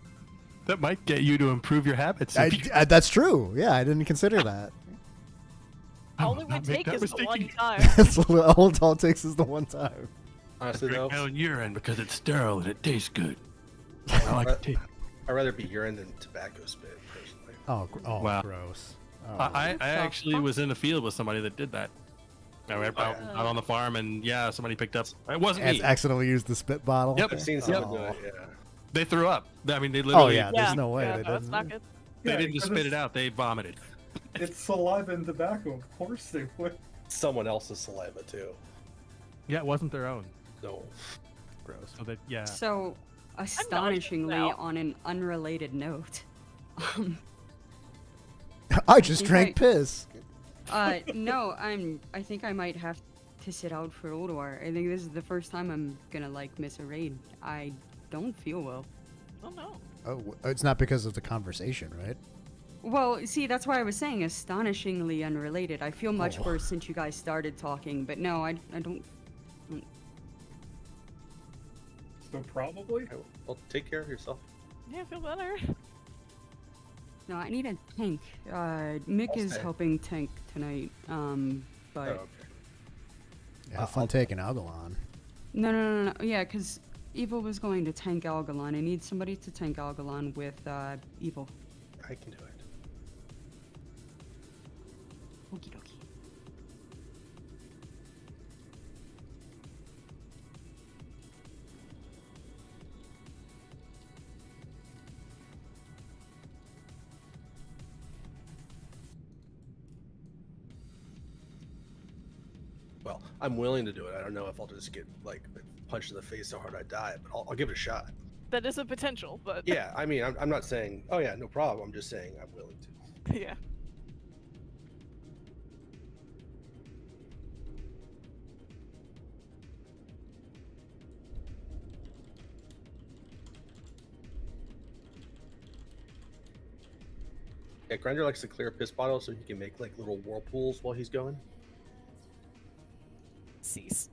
That might get you to improve your habits. That's true. Yeah, I didn't consider that. All it would take is the one time. That's all it takes is the one time. Honestly, I though, drink my own urine because it's sterile and it tastes good. I like the taste. I'd rather be urine than tobacco spit, personally. Wow. Gross. I actually was in the field with somebody that did that. I went out on the farm and somebody picked up. It wasn't me. Accidentally used the spit bottle. Yep. I've seen someone do it. Yeah. They threw up. I mean, they literally. There's no way they that's didn't. not good. They Yeah, didn't just because spit it out. They vomited. It's saliva and tobacco. Of course they would. Someone else's saliva too. Yeah, it wasn't their own. No. Gross. So that So, astonishingly, now. on an unrelated note, I just think drank piss. no, I think I might have to sit out for Old War. I think this is the first time I'm gonna like miss a raid. I don't feel well. Oh no. Oh, it's not because of the conversation, right? Well, see, that's why I was saying astonishingly unrelated. I feel much Oh. worse since you guys started talking, but no, I don't. So probably. Okay, well, take care of yourself. Yeah, I feel better. No, I need a tank. Mick I'll is stay. helping tank tonight. But Oh, okay. Have fun taking Algalon. no. Yeah, because Evil was going to tank Algalon. I need somebody to tank Algalon with Evil. I can do it. Okie dokie. Well, I'm willing to do it. I don't know if I'll just get like punched in the face so hard I die, but I'll give it a shot. That is a potential, but Yeah, I mean, I'm not saying, oh yeah, no problem. I'm just saying I'm willing to. yeah. Yeah, Grinder likes to clear a piss bottle so he can make like little whirlpools while he's going. Cease.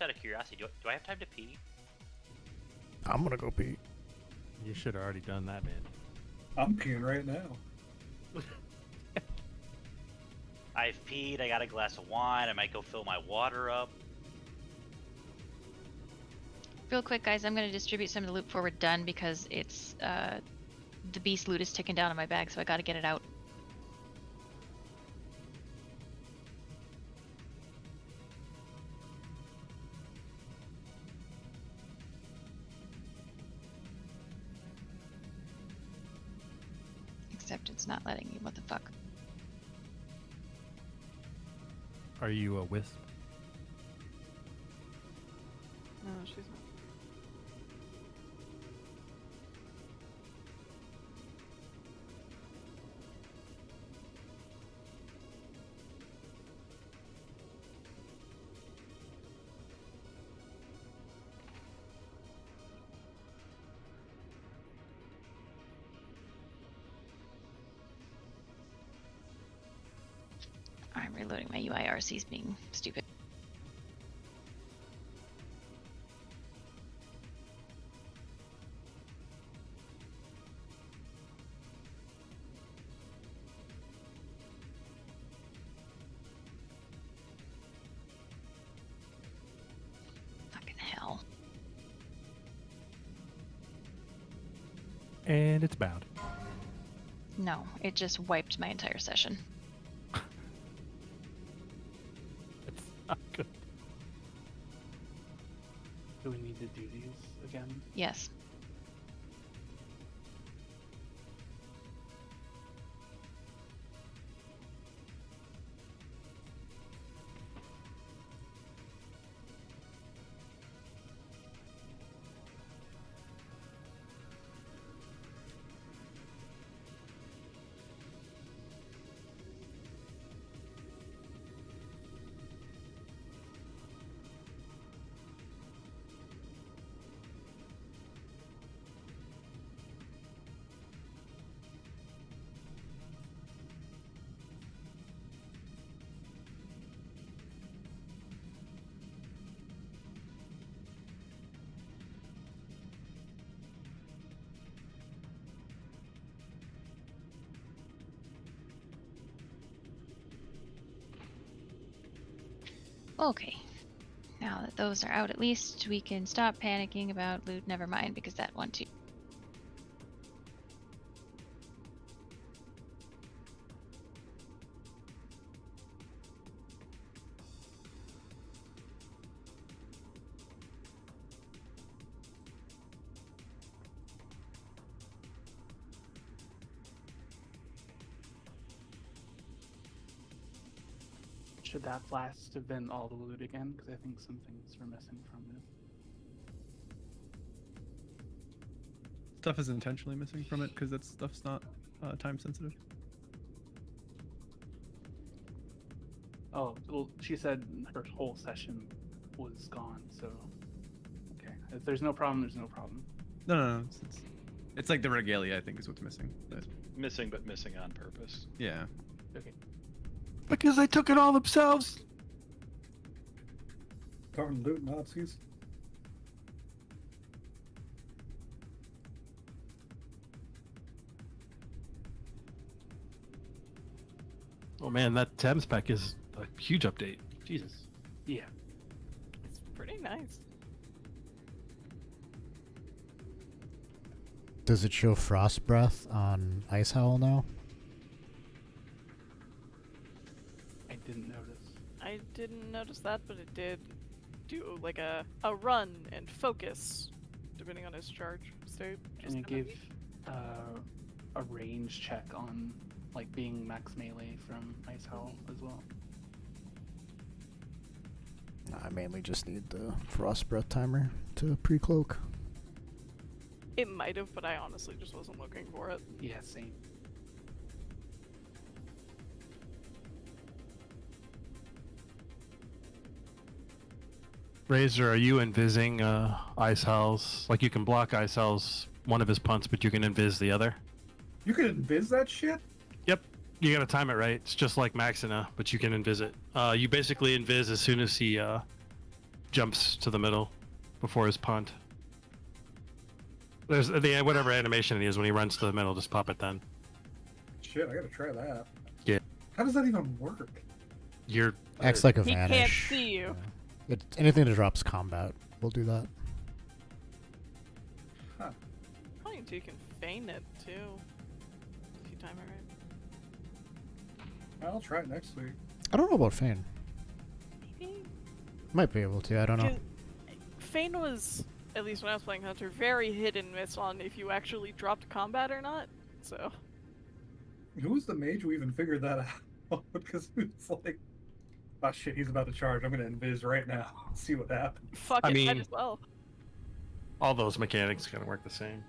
Just out of curiosity, do I have time to pee? I'm gonna go pee. You should have already done that, man. I'm peeing right now. I've peed, I got a glass of wine, I might go fill my water up. Real quick, guys, I'm going to distribute some of the loot before we're done because it's, the beast loot is ticking down on my bag, so I got to get it out. Except it's not letting me. What the fuck? Are you a wisp? No, she's not. I'm reloading my UIRCs being stupid. Fucking hell. And it's bound. No, it just wiped my entire session. It's not good. Do we need to do these again? Yes. Okay. Now that those are out, at least we can stop panicking about loot. Never mind, because that one too. Should that blast have been all the loot again? Because I think some things were missing from it. Stuff is intentionally missing from it because that stuff's not time sensitive. Oh, well, she said her whole session was gone, so... Okay, if there's no problem, there's no problem. No. It's like the regalia, I think, is what's missing. But... Missing, but missing on purpose. Yeah. Okay. Because they took it all themselves. Darn loot Nazis. Oh man, that Thames spec is a huge update. Jesus. Yeah. It's pretty nice. Does it show frost breath on Ice Howl now? I didn't notice. I didn't notice that, but it did do like a run and focus, depending on his charge state. And it gave a range check on like being max melee from Ice Howl as well. I mainly just need the frost breath timer to pre-cloak. It might have, but I honestly just wasn't looking for it. Yeah, same. Razor, are you invising Ice Howl's? Like you can block Ice Howl's one of his punts, but you can invis the other? You can invis that shit? Yep. You gotta time it right. It's just like Maxina, but you can invis it. You basically invis as soon as he jumps to the middle before his punt. There's the whatever animation it is when he runs to the middle. Just pop it then. Shit, I gotta try that. Yeah. How does that even work? You're Acts like a He vanish. can't see you. Anything that drops combat, we'll do that. Probably you can feign it too. If you time it right. I'll try it next week. I don't know about Feign. Maybe? Might be able to, I don't know. Feign was, at least when I was playing Hunter, very hit and miss on if you actually dropped combat or not. So. Who was the mage who even figured that out? Because it was like, oh shit, he's about to charge. I'm gonna invis right now. See what happens. Fuck it, might as well. All those mechanics kind of work the same.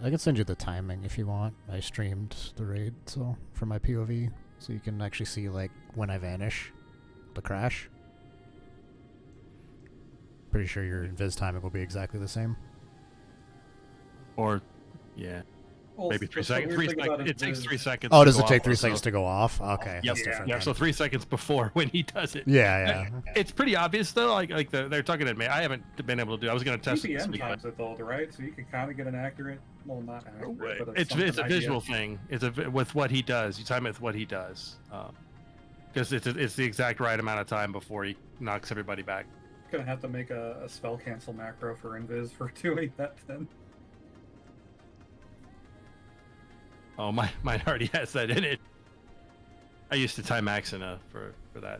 I can send you the timing if you want. I streamed the raid, so for my POV, so you can actually see like when I vanish, the crash. Pretty sure your invis timing will be exactly the same. Or, yeah. Well, Maybe 3 seconds. It takes 3 seconds. Oh, to does go it take off 3 also. seconds to go off? Okay, Yep. that's different. Yeah, then. so 3 seconds before when he does it. Yeah. It's pretty obvious though. Like they're talking at me. I haven't been able to do. I was going to test it this TPM week, times but it though, right? So you can kind of get an accurate, well, not accurate, but it's a visual thing. It's with what he does. You time it with what he does, because it's the exact right amount of time before he knocks everybody back. Gonna have to make a spell cancel macro for invis for doing that then. Oh, mine already has that in it. I used to time Maxina for that.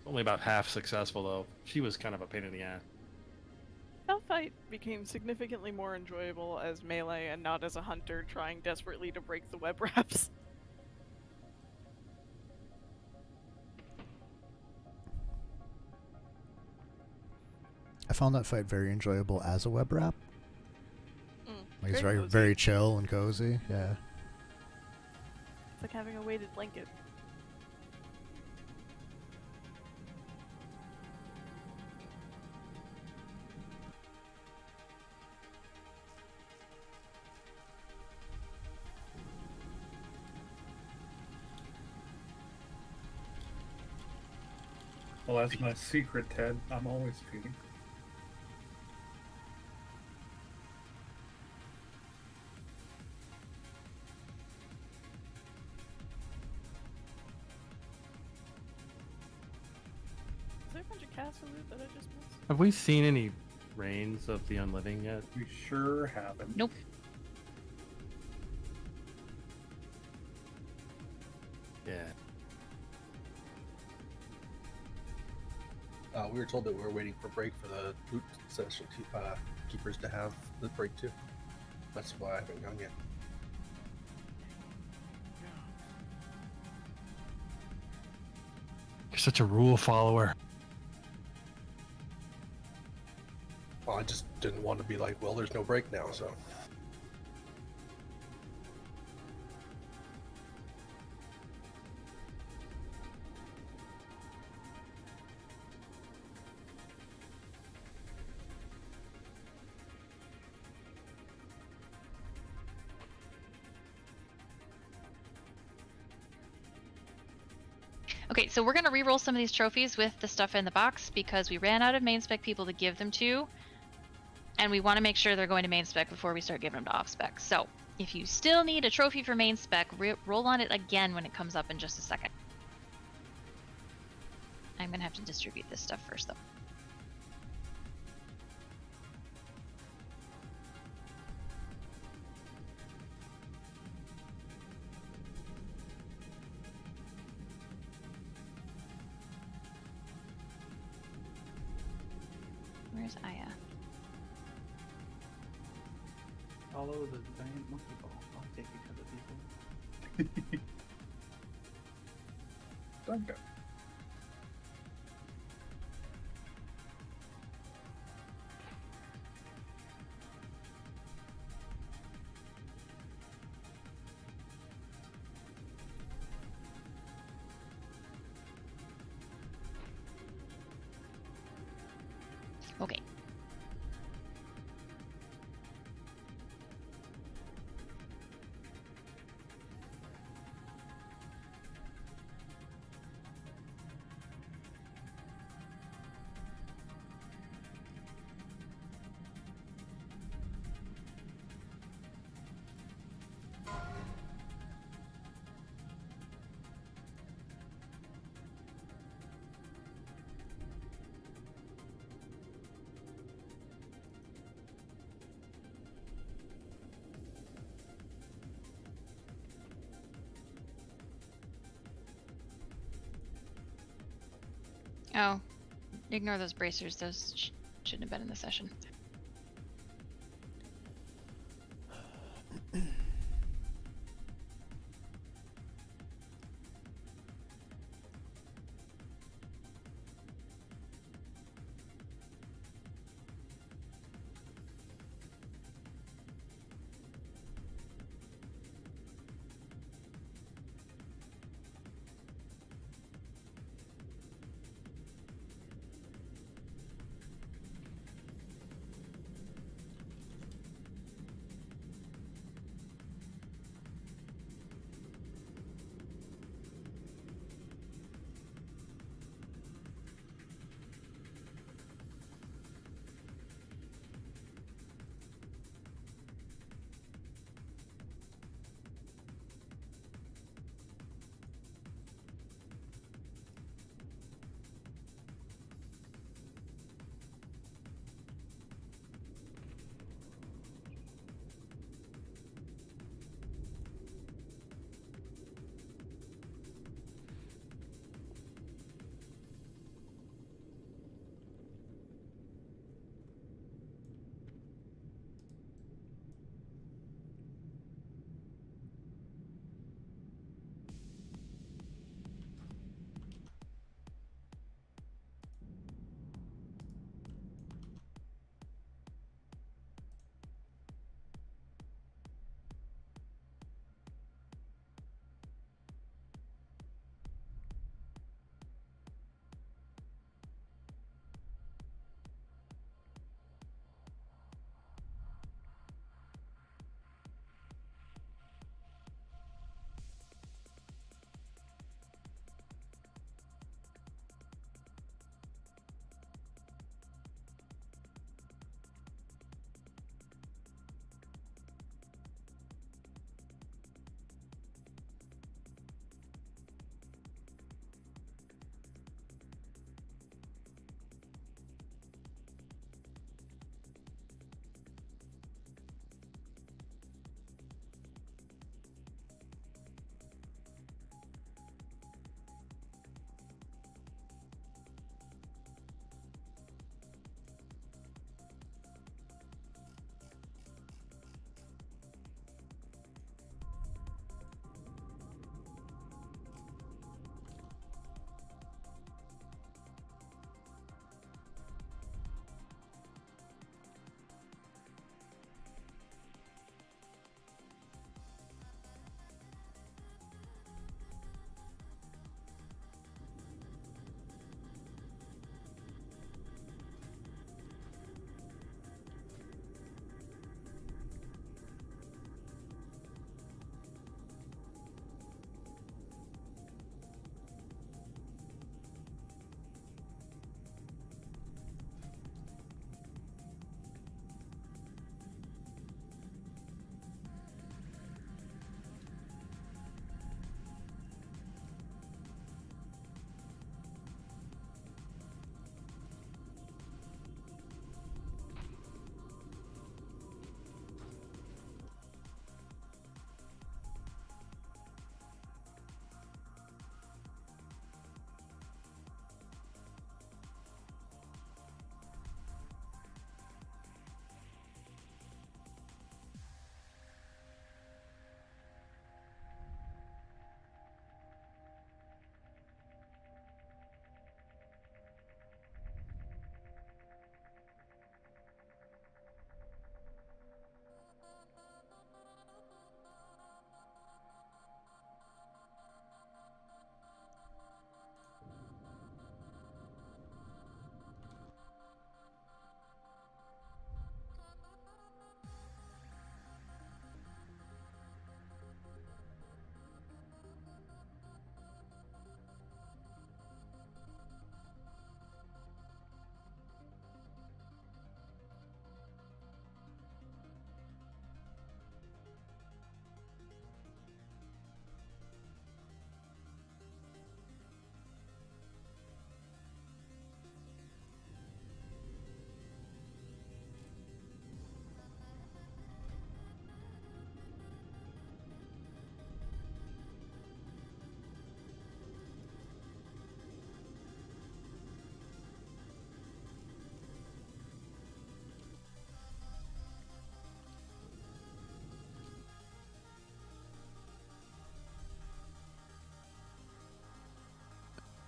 Only about half successful though. She was kind of a pain in the ass. Hellfight became significantly more enjoyable as melee and not as a hunter trying desperately to break the web wraps. I found that fight very enjoyable as a web wrap. Like it's very very cozy. very chill and cozy. Yeah. It's like having a weighted blanket. Well, that's my secret, Ted. I'm always feeding. Is there a bunch of castle loot that I just missed? Have we seen any Reigns of the Unliving yet? We sure haven't. Nope. Yeah. We were told that we were waiting for break for the loot session keepers to have the break too. That's why I haven't gone yet. You're such a rule follower. Well, I just didn't want to be like, well, there's no break now, so. Okay, so we're gonna re-roll some of these trophies with the stuff in the box because we ran out of main spec people to give them to, and we want to make sure they're going to main spec before we start giving them to off spec. So if you still need a trophy for main spec, roll on it again when it comes up in just a second. I'm gonna have to distribute this stuff first though. Where's Aya? Follow the giant monkey ball. I'll take each other people. Dunga. Okay. Oh, ignore those bracers. Those shouldn't have been in the session.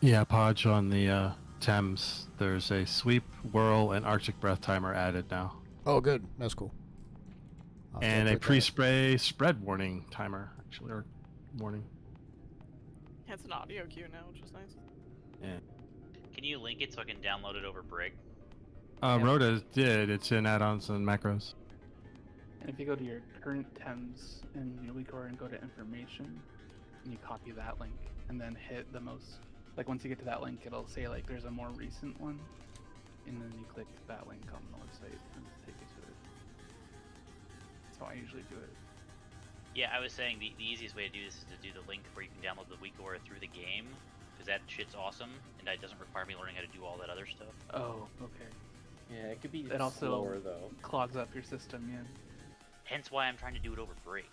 Yeah, Podge on the Thames. There's a sweep, whirl, and Arctic breath timer added now. Oh, good. That's cool. And a pre-spray spread warning timer, actually, or warning. Yeah, it's an audio cue now, which is nice. Yeah. Can you link it so I can download it over Brig? Rhoda did. It's in add-ons and macros. And if you go to your current Thames in your WeakOR and go to information, and you copy that link, and then hit the most, like once you get to that link, it'll say like there's a more recent one, and then you click that link on the website and it'll take you to it. That's how I usually do it. Yeah, I was saying the easiest way to do this is to do the link where you can download the WeakOR through the game, because that shit's awesome, and it doesn't require me learning how to do all that other stuff. Oh, okay. Yeah, it could be It also slower though. clogs up your system, yeah. Hence why I'm trying to do it over Brig.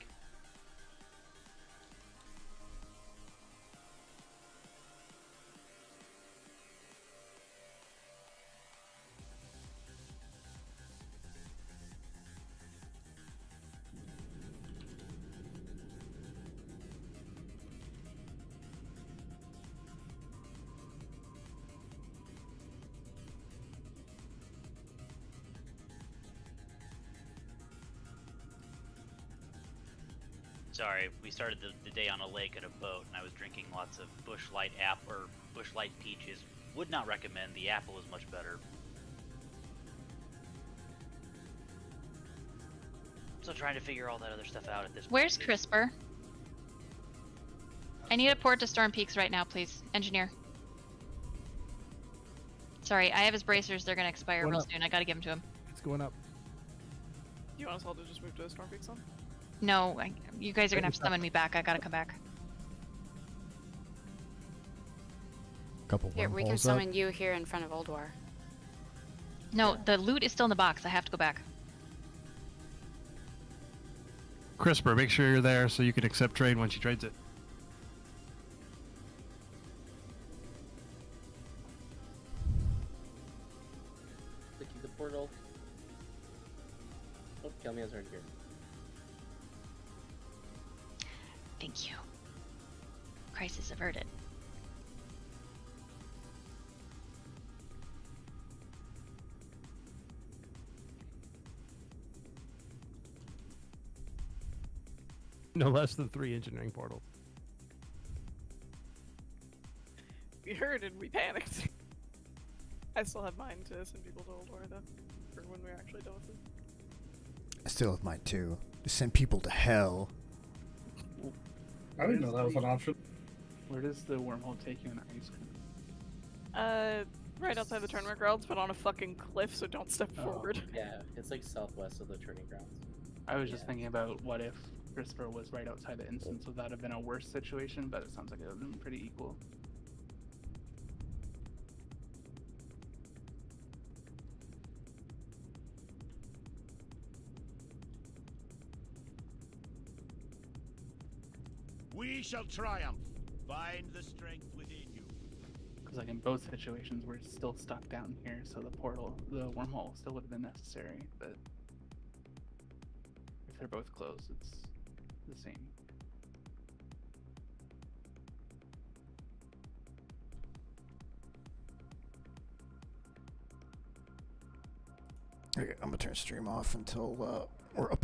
Sorry, we started the day on a lake in a boat, and I was drinking lots of Bush Light Bush Light peaches. Would not recommend. The apple is much better. So trying to figure all that other stuff out at this point. Where's CRISPR? I need a port to Storm Peaks right now, please. Engineer. Sorry, I have his bracers. They're gonna expire real soon. I gotta give them to him. It's going up. Do you want us all to just move to Storm Peaks on? No, you guys are gonna have to summon me back. I gotta come back. Couple Here, we can wormholes up. summon you here in front of Old War. No, the loot is still in the box. I have to go back. CRISPR, make sure you're there so you can accept trade when she trades it. Clicking the portal. Oh, Kelmia's right here. Thank you. Crisis averted. No less than 3 engineering portals. We heard and we panicked. I still have mine to send people to Old War though, for when we're actually done with it. I still have mine too. To send people to hell. I didn't know that was an option. Where does the wormhole take you in Ice Cream? Right outside the turn grounds, but on a fucking cliff, so don't step forward. Yeah, it's like southwest of the turning grounds. I was just thinking about what if CRISPR was right outside the instance, would that have been a worse situation? But it sounds like it would have been pretty equal. We shall triumph. Find the strength within you. Because like in both situations, we're still stuck down here, so the wormhole still would have been necessary. But if they're both closed, it's the same. Okay, I'm gonna turn stream off until we're up.